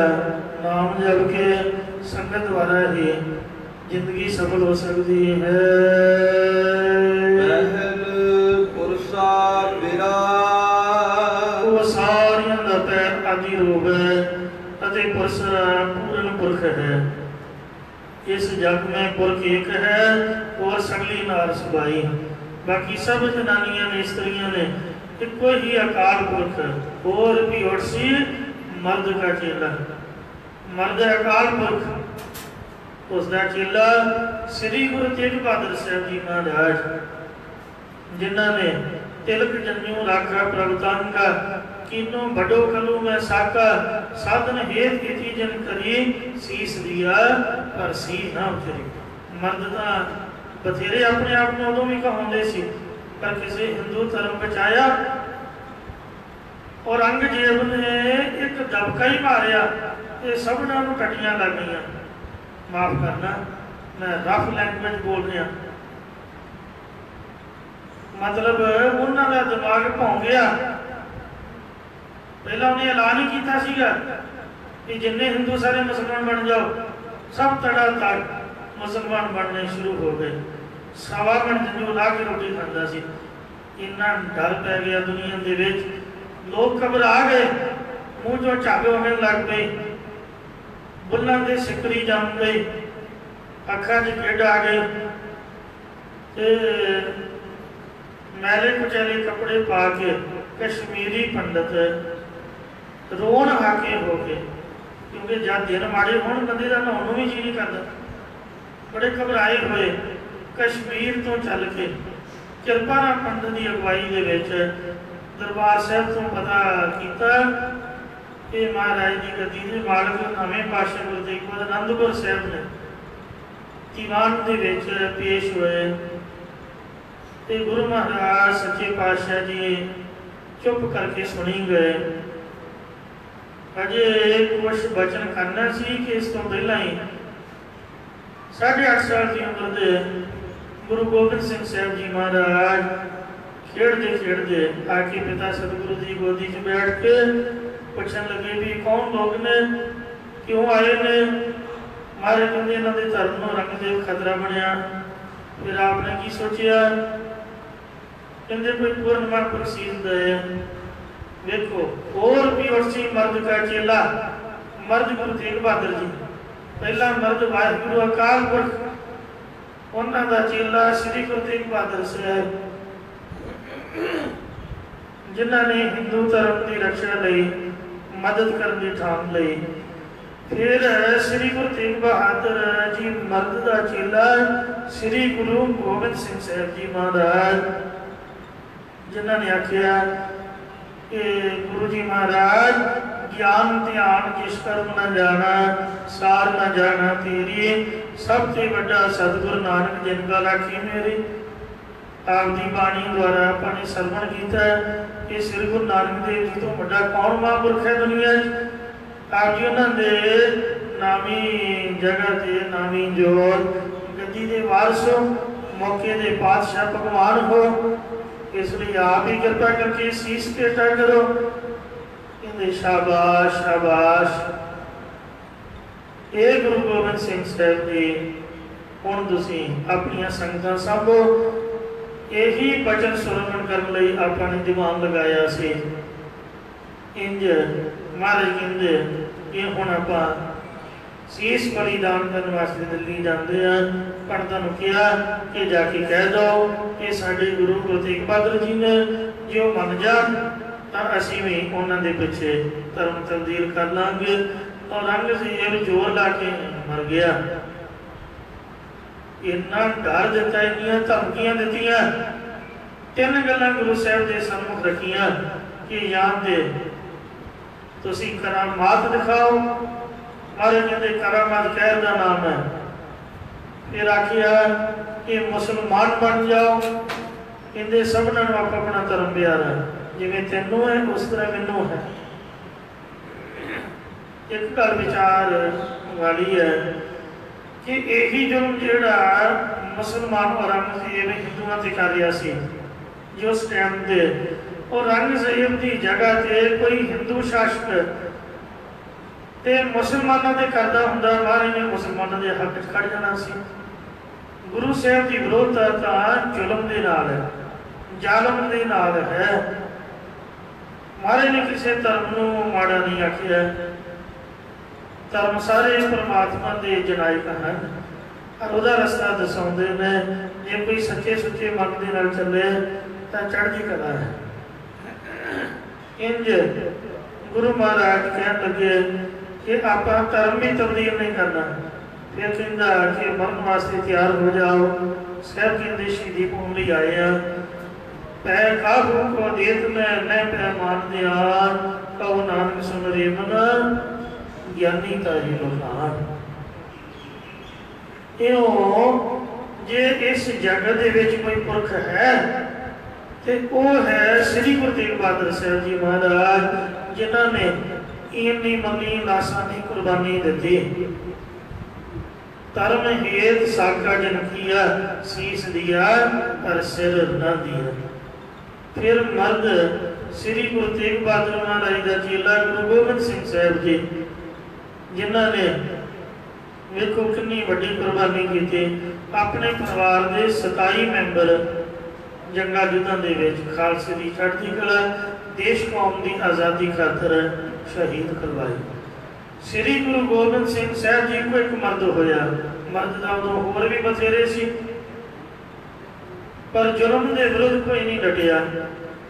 नाम जप के संगत द्वारा ही जिंदगी सफल हो सकती है। पुरसा बिरा वो सारियां दा पैर आदि रूप है, अते पुरुष पूर्ण पुरख है। इस जग में पुरख एक है और सगली नार सुबाई, बाकी सब जनानियां ने स्त्रियां ने इको ही अकाल पुरख। और भी उड़सी मर्द का चेला, मर्द अकाल पुरख, उसका चेला श्री गुरु तेग बहादुर साहब जी महाराज, जिन्होंने तिलक जन्यू राखा प्रभुतान का, किनो बड़ो कलू में साका, साधन हेत की जन करी, शीस दिया पर सी ना उतरी। मर्द तो बथेरे अपने आप में उदों भी कहाते सी, पर किसी हिंदू धर्म बचाया औरंगजेब ने एक दबका ही मारिया तो सबना नूं टट्टियां लग गई। माफ करना मैं रफ लैंग्वेज बोल रहा, मतलब उन्हों का दिमाग भौं गया। पहला उन्हें ऐलान ही किया सीगा कि जिन्ने हिंदू सारे मुसलमान बन जाओ, सब तड़ातड़ मुसलमान बनने शुरू हो गए। सवा मन जंजू ला के रोटी खाता सी। इन्ना डर पै गया दुनिया के विच, लोग घबरा गए, मूँह चो झग होने लग पई, बुल्लां दे सिकरी जम गई, अखा च गिड आ गई, मैले कुचैले कपड़े पा के कश्मीरी पंडित रोन हाके हो गए, क्योंकि जब दिन माड़े होण बंदे का नहाउण भी जी नहीं करता। बड़े घबराए हुए कश्मीर तो चल के किरपाराम पंडित की अगवाई के विच दरबार साहब तो पता किया कि महाराज की गद्दी के मालक नवें पातशाह गुरु तेग बहादुर आनंदपुर साहब ने दीवान के विच पेश हुए तो गुरु महाराज सच्चे पातशाह जी चुप करके सुनी गए। अजे कुछ बचन करना सी कि इस तो पहला ही 8.5 साल की उम्र के गुरु गोबिंद सिंह साहब जी महाराज खेड़ते खेड़ते आके पिता सतगुरु की गोदी च बैठ के पूछन लगे भी कौन लोग ने, क्यों आए ने। मारे कहते इन्हों के धर्म को रंगदेव खतरा बनया। फिर आपने की सोचा, कहते कोई पूर्ण महापुरुष सीध दे। देखो और भी उसी मर्द का चेला, मर्द गुरु तेग बहादुर जी, पहला मर्द वाहिगुरु अकाल पुरख, उन्हों का चेला श्री गुरु तेग बहादुर साहब, जिन्होंने हिंदू धर्म की रक्षा लई मदद करने की ठान लई। फिर श्री गुरु तेग बहादुर जी मर्द का चेला श्री गुरु गोबिंद सिंह साहब जी महाराज, जिन्होंने आख्या कि गुरु जी महाराज ज्ञान ध्यान जिस कर्म न जाना सार न जाना तेरी, सबसे बड़ा सतगुरु नानक जिनका राखी मेरी। आपकी बाणी द्वारा अपने सरवण किया कि श्री गुरु नानक देव जी तो बड़ा कौन महापुरख है दुनिया। आप जी उन्होंने नामी जगह से नामी जोर गद्दी के वारस हो, मौके के पातशाह भगवान हो, इसलिए आप ही कृपा करके शीश पेटा करो। कहते शाबाश शाबाश। ये गुरु गोबिंद सिंह साहब जी हुण तुसीं अपनियां संगतां सांभो। यही बचन सुरमण करने लई आपने दिमाग लगाया से। इंज महाराज कहते कि हुण आपां शीश बलिदान करने वास्ते दिल्ली जाते हैं, पर तुहानूं कहा कि जाके कह दो कि साडे गुरु गुरु तेग बहादुर जी ने जो मन जान तो असीं भी उन्हां दे पिछे धर्म तब्दील कर लांगे। और औरंगजेब जोर ला के मर गया। इन्ना डर दिता, इन्नियां धमकियां दित्तियां, 3 गल्लां गुरु साहब के सम्मुख रखियां कि याद दे तुसीं करामात दिखाओ। मारे कहते करामात कहर का नाम है। फिर आखिया कि मुसलमान बन जाओ। कहते सबना अपना धर्म प्यारा, जिवें तैनूं है उस तरह मैनूं है। एक गल विचार वाली है कि यही जुर्म जिहड़ा मुसलमान औरंगजेब हिंदुओं से कर रहा सी जो उस टाइम से, औरंगजेब की जगह से कोई हिंदू शासक ते मुसलमानों से करता हुंदा महाराज ने मुसलमानों के हक खड़ जाना सी। गुरु साहब की विरोधता जुल्म के नाल है, जालम के नाल है। महाराज ने किसी धर्म को माड़ा नहीं आखिया। धर्म सारे परमात्मा के जनायक हैं और वह रस्ता दसाते हैं। जे कोई सच्चे सुच्चे मन के नाल चले तो चढ़ती कला है। इंज गुरु महाराज कह लगे कि आप धर्म भी तब्दील नहीं करना। फिर कहता कि मरण वास्ते तैयार हो जाओ। साहब कहते शहीदी पाने लिए आए हैं। पै काहू को देत में न पैमान दियार, कहो नानक सुन रे मन ज्ञानी तारी लोहार। जे इस जगत के कोई पुरख है ਤੇ ਉਹ ਹੈ ਸ੍ਰੀ ਗੁਰੂ ਤੇਗ ਬਹਾਦਰ ਸਾਹਿਬ ਜੀ ਮਹਾਰਾਜ, ਜਿਨ੍ਹਾਂ ਨੇ ਇੰਨੀ ਮੰਨੀ ਲਾਸਾਂ ਦੀ ਕੁਰਬਾਨੀ ਦਿੱਤੀ। ਧਰਮ ਹੇਤ ਸਾਕਾ ਜਨ ਕੀਆ, ਸੀਸ ਦਿਆ ਪਰ ਸਿਰ ਨਾ ਦਿਆ। फिर मर्द श्री गुरु तेग बहादुर महाराज का चेला गुरु गोबिंद सिंह साहब जी, जिन्होंने वेखो कितनी वड्डी कुर्बानी की। अपने परिवार के 27 मैंबर जंगा युद्धां दे विच खालसे की चढ़ती कला, देश कौम की आज़ादी खातर शहीद करवाए। श्री गुरु गोबिंद सिंह साहब जी को एक मर्द होया। मर्द का उदों होर भी बथेरे सी, पर जुल्म के विरुद्ध कोई नहीं डटिया।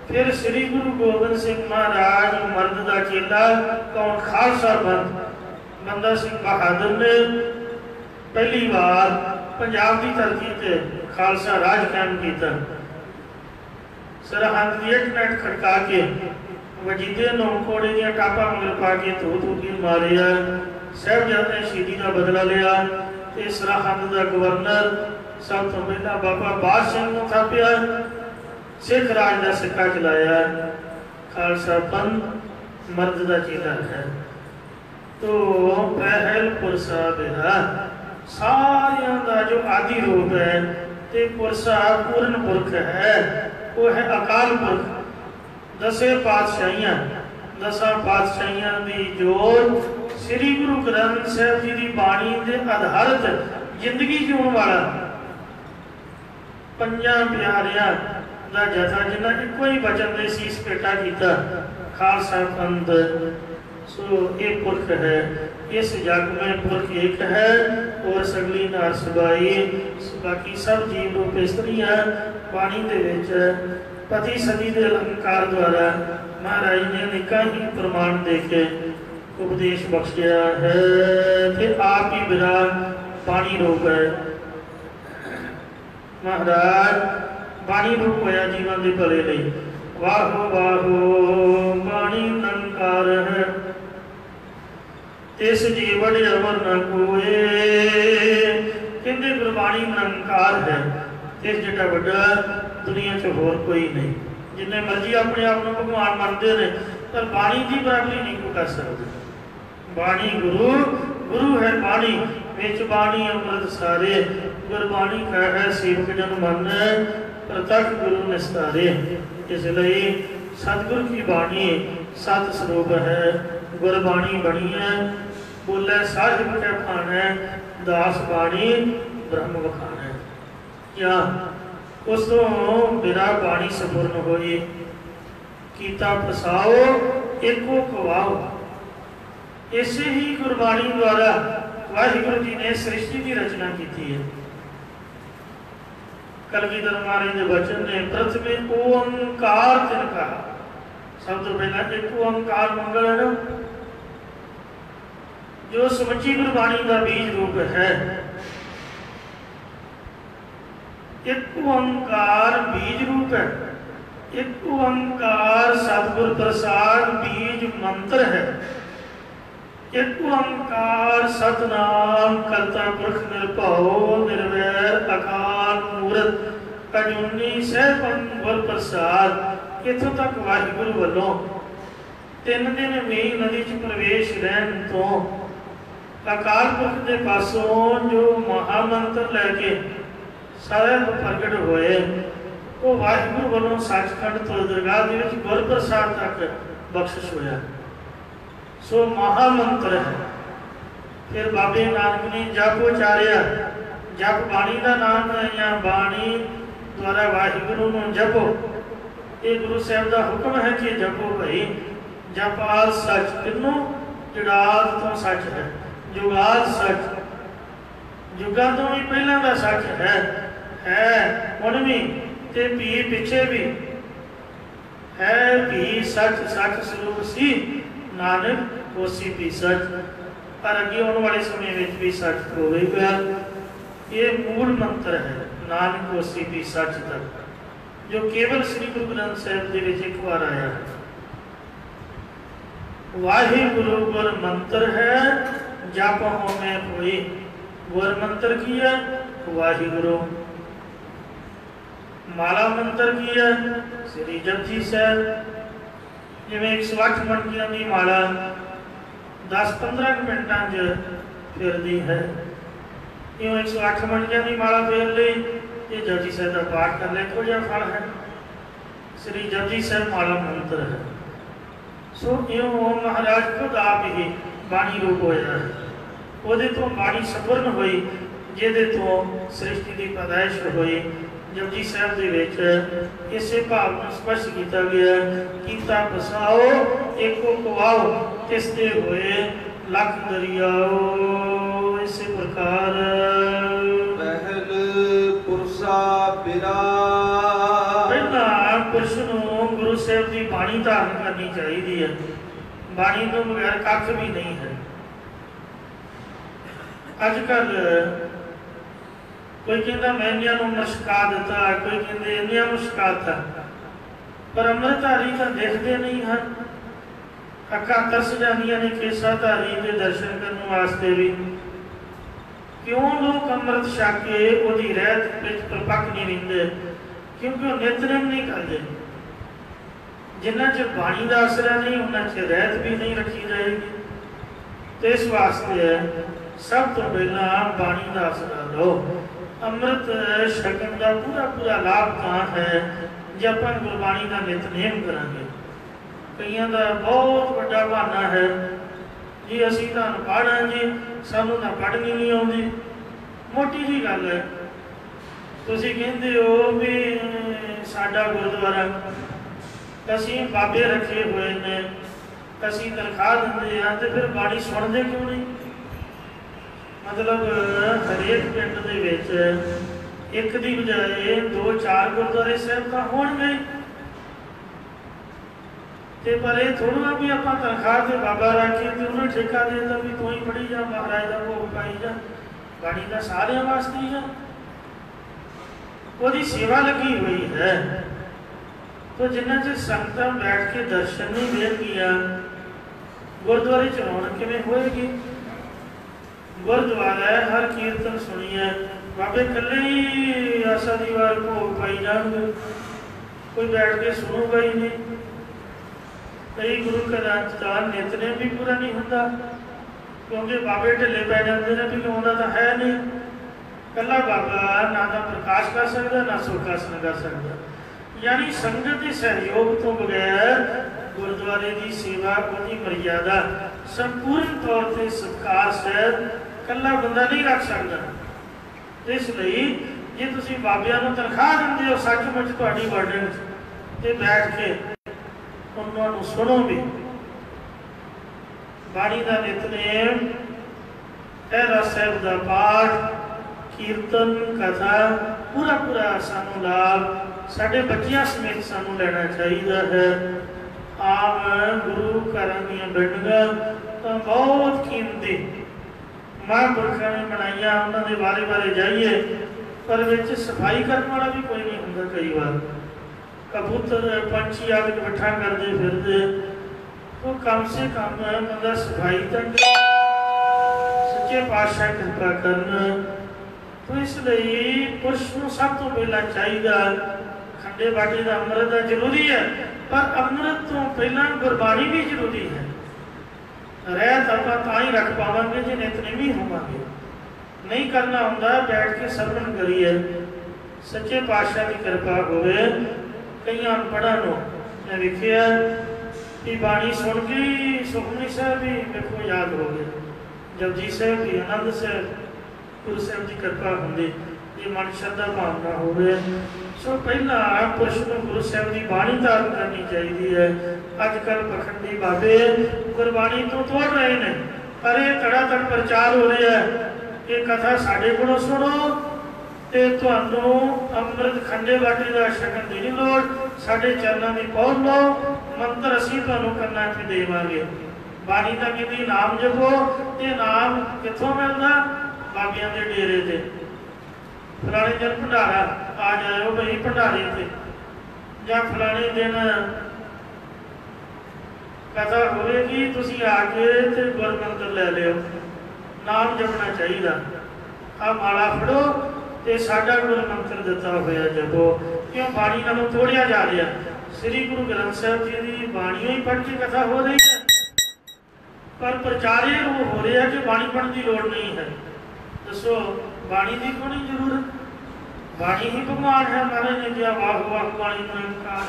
फिर श्री गुरु गोबिंद सिंह महाराज मर्द का चेला कौन खालसा बंदा सिंह बहादुर ने पहली बार पंजाब की धरती से खालसा राज कायम किया। सरहद की एक नैट खड़का के वजीदे नौ घोड़े दियां टापा मगर पा के धो के मारिया। साहिबजादे ने शहीदी का बदला लिया। सरहद का गवर्नर सब तो पहला बाबा बाज सिंह को थापिया, सिख राज का सिक्का चलाया। खालसा पंथ मर्द का चेला है। तो पहल पुरसा बेरा सारिया का जो आदि रूप है, ते पुरसा पूर्ण पुरख है, वो है अकाल पुरख। 10 पातशाहियां, 10 पातशाहियां की जोत श्री गुरु ग्रंथ साहब जी की बाणी के आधारित जिंदगी जीवन वाला पंजा प्यारिया का जथा, जिन्हें एक ही वचन दे सीस पेटा किया, खालसा पंथ। सो ये पुरख है, इस जग में पुरख एक है और सगली नार सबाई, बाकी सब जीव रूप स्त्रियां। बाणी दे विच पति सदी के अलंकार द्वारा महाराज ने अनेका ही प्रमाण दे के उपदेश बख्शिया है। फिर आप ही विराग बाणी रूप है। महाराज बाणी रूप होया जीवन के भले लिए। वाहो वाहो बाणी निरंकार है, तिस जीवन अवर न कोए। कहते गुरबाणी निरंकार है, तिस जिड्डा वड्डा दुनिया च होर कोई नहीं। जिन्ने मर्जी अपने आप को भगवान मानते हैं, पर बाणी की बराबरी नहीं को कर सकते। बाणी गुरु, गुरु है बाणी, विच बाणी अमृत सारे। गुरबाणी का है सेवक जन मन, प्रतख गुरु निस्तारे। इसलिए सतगुरु की बाणी सत स्वरूप है। गुरबाणी बनी है, बोले साहिब के खाना, दास बाणी ब्रह्म बखाना। या उस तो बिना बाणी संपूर्ण होई, कीता फसाओ एको खवाओ। इसे ही गुरबाणी द्वारा वाहिगुरु जी ने सृष्टि की रचना की है। कलगीधर महाराज के वचन ने प्रथम ओंकार तिन कहा। सब तो पहला एक ओंकार मंगल है ना, जो समुची गुरबाणी का बीज रूप है। एक ओंकार बीज रूप है। एक ओंकार सतगुर प्रसाद बीज मंत्र है। एक ओंकार सतनाम करता पुरख निर्भव निर्वैर अकाल मूरत अजूनी सहपन गुर प्रसाद। इथों तक वाहिगुरु वालों 3 दिन मीह नदी च प्रवेश रहन तो अकाल पुरख के पासों जो महामंत्र लैके सारे प्रगट होए, वो वाहिगुरु वालों सचखंड तो दरगाह के गुर प्रसाद तक बख्शिश होया। सो महामंत्र है। फिर बाबे नानक ने जप उचारिया, जप बाणी का नाम है या बाणी द्वारा वाहिगुरु को जपो। ये गुरु साहब का हुक्म है कि जपो भाई। जपाल सच किन्नों जड़ात तो सच है, जुगात सच, जुगा तो भी पहला का सच है हुण भी ते भी पिछे भी है भी सच। सच स्वरूप सी नानक उसी भी सच, पर अगे आने वाले समय में भी सच होगा। ये मूल मंत्र है नानक उसी भी सच तक, जो केवल श्री गुरु ग्रंथ साहिब के विच एक बार आया है। वाहिगुरु गुर मंत्र है, जप होमे कोई। गुर मंत्र की है वाहिगुरु। ਮਾਲਾ ਮੰਤਰ ਕੀ ਹੈ? ਸ੍ਰੀ ਜਪਜੀ ਸਾਹਿਬ। ਜਿਵੇਂ 108 ਮਣਕੀਆਂ ਦੀ ਮਾਲਾ 10-15 ਮਿੰਟਾਂ 'ਚ ਫਿਰਦੀ ਹੈ, ਇਉਂ 108 ਮਣਕੀਆਂ ਦੀ ਮਾਲਾ ਫੇਰ ਲਈ, ਇਹ ਜਪਜੀ ਸਾਹਿਬ ਦਾ ਪਾਠ ਕਰ ਲੈ, ਇੱਕੋ ਜਿਹਾ ਫਲ ਹੈ। ਸ੍ਰੀ ਜਪਜੀ ਸਾਹਿਬ ਮਾਲਾ ਮੰਤਰ ਹੈ। ਸੋ ਇਉਂ ਮਹਾਰਾਜ ਖੁਦ ਆਪ ਹੀ ਬਾਣੀ ਰੂਪ ਹੋਇਆ ਹੈ। ਉਹਦੇ ਤੋਂ ਬਾਣੀ ਸਪੁਰਨ ਹੋਈ, ਜਿਹਦੇ ਤੋਂ ਸ੍ਰਿਸ਼ਟੀ ਦੀ ਪੈਦਾਇਸ਼ ਹੋਈ। ਜਪਜੀ ਸਾਹਿਬ ਦੇ ਵਿੱਚ ਇਸੇ ਭਾਵ ਨੂੰ ਸਪਸ਼ਟ ਕੀਤਾ ਗਿਆ, ਕੀਤਾ ਬਸਾਓ ਏਕੋ ਕਵਾਓ, ਤਿਸ ਦੇ ਹੋਏ ਲੱਖ ਦਰਿਆਓ। ਇਸੇ ਪ੍ਰਕਾਰ ਪਹਿਲ ਪੁਰਸਾ ਬਿਰਾ, ਪਹਿਲਾਂ ਪੁਰਸ਼ ਨੂੰ ਗੁਰੂ ਸਾਹਿਬ ਦੀ ਬਾਣੀ ਧਾਰਨ ਕਰਨੀ ਚਾਹੀਦੀ ਹੈ। ਬਾਣੀ ਤੋਂ ਬਗੈਰ ਕੱਖ ਵੀ ਨਹੀਂ ਹੈ। ਅੱਜ ਕੱਲ੍ਹ ਕੋਈ ਕਹਿੰਦਾ ਮੈਂ ਇੰਨੀਆਂ ਨੂੰ ਮੁਸ਼ਕਾ ਦਿੱਤਾ, ਕੋਈ ਕਹਿੰਦੇ ਇੰਨੀਆਂ ਮੁਸ਼ਕਾਤ, ਪਰ ਅੰਮ੍ਰਿਤਧਾਰੀ ਤਾਂ ਦੇਖਦੇ ਨਹੀਂ ਹਨ। ਅੱਖਾਂ ਤਰਸ ਜਾਂਦੀਆਂ ਨੇ ਕੇਸਾਧਾਰੀ ਦੇ ਦਰਸ਼ਨ ਕਰਨ ਵਾਸਤੇ ਵੀ। ਕਿਉਂ ਲੋਕ ਅੰਮ੍ਰਿਤ ਛਕ ਕੇ ਉਹਦੀ ਰਹਿਤ ਵਿੱਚ ਪਰਪੱਕ ਨਹੀਂ ਰਹਿੰਦੇ? ਕਿਉਂਕਿ ਉਹ ਨਿਤਨੇਮ ਨਹੀਂ ਕਰਦੇ। ਜਿੰਨਾ ਚਿਰ ਬਾਣੀ ਦਾ ਆਸਰਾ ਨਹੀਂ, ਉਹਨਾਂ ਚਿਰ ਰਹਿਤ ਵੀ ਨਹੀਂ ਰੱਖੀ ਜਾਏਗੀ। ਤੇ ਇਸ ਵਾਸਤੇ ਸਭ ਤੋਂ ਪਹਿਲਾਂ ਬਾਣੀ ਦਾ ਆਸਰਾ ਲਓ। ਅੰਮ੍ਰਿਤ ਛਕਣ ਦਾ ਪੂਰਾ ਲਾਭ ਤਾਂ ਹੈ ਜੇ ਆਪਾਂ ਗੁਰਬਾਣੀ ਦਾ ਨਿਤਨੇਮ ਕਰਾਂਗੇ। ਕਈਆਂ ਦਾ ਬਹੁਤ ਵੱਡਾ ਬਹਾਨਾ ਹੈ ਜੀ, ਅਸੀਂ ਤਾਂ ਅਨਪੜ੍ਹ ਹਾਂ ਜੀ, ਸਾਨੂੰ ਤਾਂ ਪੜ੍ਹਨੀ ਨਹੀਂ ਆਉਂਦੀ। ਮੋਟੀ ਜਿਹੀ ਗੱਲ ਹੈ। ਤੁਸੀਂ ਕਹਿੰਦੇ ਹੋ ਵੀ ਸਾਡਾ ਗੁਰਦੁਆਰਾ, ਅਸੀਂ ਬਾਬੇ ਰੱਖੇ ਹੋਏ ਨੇ, ਅਸੀਂ ਤਨਖਾਹ ਦਿੰਦੇ ਹਾਂ, ਤੇ ਫਿਰ ਬਾਣੀ ਸੁਣਦੇ ਕਿਉਂ ਨਹੀਂ? ਮਤਲਬ ਹਰੇਕ ਪਿੰਡ ਦੇ ਵਿੱਚ ਇੱਕ ਦੀ ਬਜਾਏ 2-4 ਗੁਰਦੁਆਰੇ ਸਾਹਿਬ ਤਾਂ ਹੋਣਗੇ। ਤੇ ਪਰ ਇਹ ਥੋੜ੍ਹਾ ਵੀ ਆਪਾਂ ਤਨਖਾਹ ਤੇ ਬਾਬਾ ਰੱਖ ਕੇ ਤੇ ਉਹਨੂੰ ਠੇਕਾ ਦੇ ਦਿੱਤਾ ਵੀ ਤੂੰ ਹੀ ਪੜ੍ਹੀ ਜਾ, ਮਹਾਰਾਜ ਦਾ ਭੋਗ ਪਾਈ ਜਾ। ਬਾਣੀ ਤਾਂ ਸਾਰਿਆਂ ਵਾਸਤੇ ਹੀ ਆ, ਉਹਦੀ ਸੇਵਾ ਲੱਗੀ ਹੋਈ ਹੈ। ਤੋ ਜਿੰਨਾ ਚਿਰ ਸੰਗਤਾਂ ਬੈਠ ਕੇ ਦਰਸ਼ਨ ਨਹੀਂ ਦੇਣਗੀਆਂ, ਗੁਰਦੁਆਰੇ 'ਚ ਰੌਣਕ ਕਿਵੇਂ ਹੋਏਗੀ? ਗੁਰਦੁਆਰਾ ਹਰ ਕੀਰਤਨ ਸੁਣੀਏ, ਬਾਬੇ ਇਕੱਲੇ ਹੀ ਆਸਾ ਦੀ ਵਾਰ ਭੋਗ ਪਾਈ ਜਾਣਗੇ, ਕੋਈ ਬੈਠ ਕੇ ਸੁਣੂਗਾ ਹੀ ਨਹੀਂ। ਕਈ ਗੁਰੂ ਘਰਾਂ 'ਚ ਤਾਂ ਨਿਤਨੇਮ ਵੀ ਪੂਰਾ ਨਹੀਂ ਹੁੰਦਾ, ਕਿਉਂਕਿ ਬਾਬੇ ਢਿੱਲੇ ਪੈ ਜਾਂਦੇ ਨੇ ਵੀ ਆਉਂਦਾ ਤਾਂ ਹੈ ਨਹੀਂ। ਇਕੱਲਾ ਬਾਬਾ ਨਾ ਤਾਂ ਪ੍ਰਕਾਸ਼ ਕਰ ਸਕਦਾ, ਨਾ ਸੁਖਾਸਨ ਕਰ ਸਕਦਾ। ਯਾਨੀ ਸੰਗਤ ਦੇ ਸਹਿਯੋਗ ਤੋਂ ਬਗੈਰ ਗੁਰਦੁਆਰੇ ਦੀ ਸੇਵਾ, ਉਹਦੀ ਮਰਿਆਦਾ ਸੰਪੂਰਨ ਤੌਰ ਤੇ ਸਤਿਕਾਰ ਸਹਿਤ ਇਕੱਲਾ ਬੰਦਾ ਨਹੀਂ ਰੱਖ ਸਕਦਾ। ਇਸ ਲਈ ਜੇ ਤੁਸੀਂ ਬਾਬਿਆਂ ਨੂੰ ਤਨਖਾਹ ਦਿੰਦੇ ਹੋ ਸੱਚਮੁੱਚ ਤੁਹਾਡੀ ਵਰਡਨ ਤੇ ਬੈਠ ਕੇ ਉਹਨਾਂ ਨੂੰ ਸੁਣੋ ਵੀ। ਬਾਣੀ ਦਾ ਨਿਤਨੇਮ, ਰਹਿਰਾਸ ਸਾਹਿਬ ਦਾ ਪਾਠ, ਕੀਰਤਨ, ਕਥਾ, ਪੂਰਾ ਸਾਨੂੰ ਲਾਭ ਸਾਡੇ ਬੱਚਿਆਂ ਸਮੇਤ ਸਾਨੂੰ ਲੈਣਾ ਚਾਹੀਦਾ ਹੈ। ਆਮ ਗੁਰੂ ਘਰਾਂ ਦੀਆਂ ਬਿਲਡਿੰਗਾਂ ਤਾਂ ਬਹੁਤ ਕੀਮਤੀ ਮਹਾਂਪੁਰਖਾਂ ਨੇ ਬਣਾਈਆਂ, ਉਹਨਾਂ ਦੇ ਬਾਰੇ ਜਾਈਏ, ਪਰ ਵਿੱਚ ਸਫਾਈ ਕਰਨ ਵਾਲਾ ਵੀ ਕੋਈ ਨਹੀਂ ਹੁੰਦਾ। ਕਈ ਵਾਰ ਕਬੂਤਰ ਪੰਛੀ ਆ ਕੇ ਇਕੱਠਾ ਕਰਦੇ ਫਿਰਦੇ, ਉਹ ਕਮ ਸੇ ਕਮ ਬੰਦਾ ਸਫਾਈ ਤਾਂ ਸੱਚੇ ਪਾਤਸ਼ਾਹ ਕਿਰਪਾ ਕਰਨ। ਤੋ ਇਸ ਲਈ ਪੁਰਸ਼ ਨੂੰ ਸਭ ਤੋਂ ਪਹਿਲਾਂ ਚਾਹੀਦਾ, ਖੰਡੇ ਬਾਟੇ ਦਾ ਅੰਮ੍ਰਿਤ ਦਾ ਜ਼ਰੂਰੀ ਹੈ, ਪਰ ਅੰਮ੍ਰਿਤ ਤੋਂ ਪਹਿਲਾਂ ਗੁਰਬਾਣੀ ਵੀ ਜ਼ਰੂਰੀ ਹੈ। ਰਹਿਤ ਆਪਾਂ ਤਾਂ ਹੀ ਰੱਖ ਪਾਵਾਂਗੇ ਜੇ ਨਿਤਨੇਮੀ ਹੋਵਾਂਗੇ। ਨਹੀਂ ਕਰਨਾ ਹੁੰਦਾ ਬੈਠ ਕੇ ਸਰਵਣ ਕਰੀਏ, ਸੱਚੇ ਪਾਤਸ਼ਾਹ ਦੀ ਕਿਰਪਾ ਹੋਵੇ। ਕਈਆਂ ਅਨਪੜ੍ਹਾਂ ਨੂੰ ਮੈਂ ਵੇਖਿਆ ਕਿ ਬਾਣੀ ਸੁਣ ਕੇ ਸੁਖਮਨੀ ਸਾਹਿਬ ਵੀ ਵੇਖੋ ਯਾਦ ਹੋ ਗਏ, ਜਪਜੀ ਸਾਹਿਬ ਵੀ, ਆਨੰਦ ਸਾਹਿਬ, ਗੁਰੂ ਸਾਹਿਬ ਦੀ ਕਿਰਪਾ ਹੁੰਦੀ ਜੇ ਮਨ ਸ਼ਰਧਾ ਭਾਵਨਾ ਹੋਵੇ। ਸੋ ਪਹਿਲਾਂ ਪੁਰਸ਼ ਨੂੰ ਗੁਰੂ ਸਾਹਿਬ ਦੀ ਬਾਣੀ ਧਾਰਨ ਕਰਨੀ ਚਾਹੀਦੀ ਹੈ। ਅੱਜ ਕੱਲ੍ਹ ਪਖੰਡੀ ਬਾਬੇ ਗੁਰਬਾਣੀ ਤੋਂ ਤੋੜ ਰਹੇ ਨੇ, ਪਰ ਇਹ ਧੜਾ-ਧੜ ਪ੍ਰਚਾਰ ਹੋ ਰਿਹਾ ਹੈ। ਇਹ ਕਥਾ ਸਾਡੇ ਕੋਲੋਂ ਸੁਣੋ ਤੇ ਤੁਹਾਨੂੰ ਅੰਮ੍ਰਿਤ ਖੰਡੇ ਬਾਟੇ ਦਾ ਛਕਣ ਦੀ ਨਹੀਂ ਲੋੜ, ਸਾਡੇ ਚਰਨਾਂ ਦੀ ਪਹੁੰਚ ਲਓ, ਮੰਤਰ ਅਸੀਂ ਤੁਹਾਨੂੰ ਕਰਨਾ ਤੇ ਦੇਵਾਂਗੇ। ਬਾਣੀ ਤਾਂ ਕਹਿੰਦੀ ਨਾਮ ਜਪੋ, ਤੇ ਨਾਮ ਕਿੱਥੋਂ ਮਿਲਦਾ? ਬਾਬਿਆਂ ਦੇ ਡੇਰੇ ਤੇ। ਫਲਾਣੇ ਦਿਨ ਭੰਡਾਰਾ ਆ ਜਾਇਓ ਬਈ ਭੰਡਾਰੇ ਤੇ, ਜਾਂ ਫਲਾਣੇ ਦਿਨ ਕਥਾ ਹੋਵੇਗੀ, ਤੁਸੀਂ ਆ ਕੇ ਤੇ ਗੁਰਮੰਤਰ ਲੈ ਲਿਓ। ਨਾਮ ਜਪਣਾ ਚਾਹੀਦਾ। ਆ ਮਾਲਾ ਫੜੋ ਤੇ ਸਾਡਾ ਗੁਰ ਮੰਤਰ ਦਿੱਤਾ ਹੋਇਆ ਜਪੋ। ਕਿਉਂ ਬਾਣੀ ਨਾਲੋਂ ਤੋੜਿਆ ਜਾ ਰਿਹਾ। ਸ੍ਰੀ ਗੁਰੂ ਗ੍ਰੰਥ ਸਾਹਿਬ ਜੀ ਦੀ ਬਾਣੀਆਂ ਹੀ ਪੜ੍ਹ ਕੇ ਕਥਾ ਹੋ ਰਹੀ ਹੈ, ਪਰ ਪ੍ਰਚਾਰ ਇਹ ਹੋ ਰਿਹਾ ਕਿ ਬਾਣੀ ਪੜ੍ਹਨ ਦੀ ਲੋੜ ਨਹੀਂ ਹੈ। ਦੱਸੋ ਬਾਣੀ ਦੀ ਕੋਈ ਜ਼ਰੂਰਤ? ਬਾਣੀ ਹੀ ਭਗਵਾਨ ਹੈ। ਮਹਾਰਾਜ ਨੇ ਕਿਹਾ ਵਾਹ ਵਾਹ ਬਾਣੀ ਨੂੰ ਅੰਕਾਰ।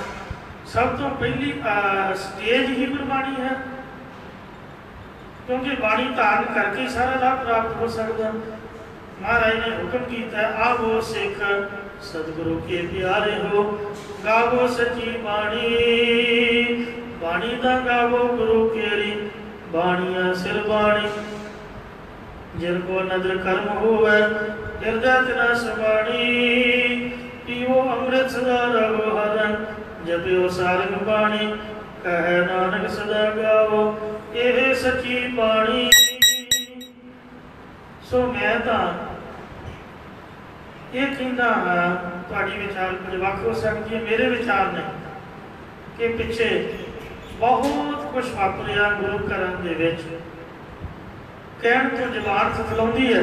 ਸਭ ਤੋਂ ਪਹਿਲੀ ਸਟੇਜ ਹੀ ਗੁਰਬਾਣੀ ਹੈ, ਕਿਉਂਕਿ ਬਾਣੀ ਧਾਰਨ ਕਰਕੇ ਹੀ ਸਾਰਾ ਲਾਭ ਪ੍ਰਾਪਤ ਹੋ ਸਕਦਾ। ਮਹਾਰਾਜ ਨੇ ਹੁਕਮ ਕੀਤਾ ਆਵੋ ਸਿੱਖ ਸਤਿਗੁਰੂ ਕੇ ਪਿਆਰੇ ਹੋ, ਗਾਵੋ ਸੱਚੀ ਬਾਣੀ। ਬਾਣੀ ਦਾ ਗਾਵੋ ਗੁਰੂ ਕੇਰੀ, ਬਾਣੀਆਂ ਸਿਰ ਬਾਣੀ। ਜਿਨ ਕੋ ਨਦਰ ਕਰਮ ਹੋਵੇ ਹਿਰਦੈ ਤਿਨਾ ਸਮਾਣੀ। ਪੀਓ ਅੰਮ੍ਰਿਤ ਸਦਾ ਰਹੋ ਹਰਨ, ਜਪਿਓ ਸਾਰੰਗ ਬਾਣੀ। ਕਹੈ ਨਾਨਕ ਸਦਾ ਗਾਵੋ ਇਹ ਸੱਚੀ ਬਾਣੀ। ਸੋ ਮੈਂ ਤਾਂ ਇਹ ਕਹਿੰਦਾ ਹਾਂ, ਤੁਹਾਡੀ ਵਿਚਾਰ ਕੁਝ ਵੱਖ ਹੋ ਸਕਦੀ ਹੈ। ਮੇਰੇ ਵਿਚਾਰ ਨੇ ਕਿ ਪਿੱਛੇ ਬਹੁਤ ਕੁਝ ਵਾਪਰਿਆ ਗੁਰੂ ਘਰਾਂ ਦੇ ਵਿੱਚ, ਕਹਿਣ ਤੋਂ ਜ਼ਬਾਨ ਥਥਲਾਉਂਦੀ ਹੈ।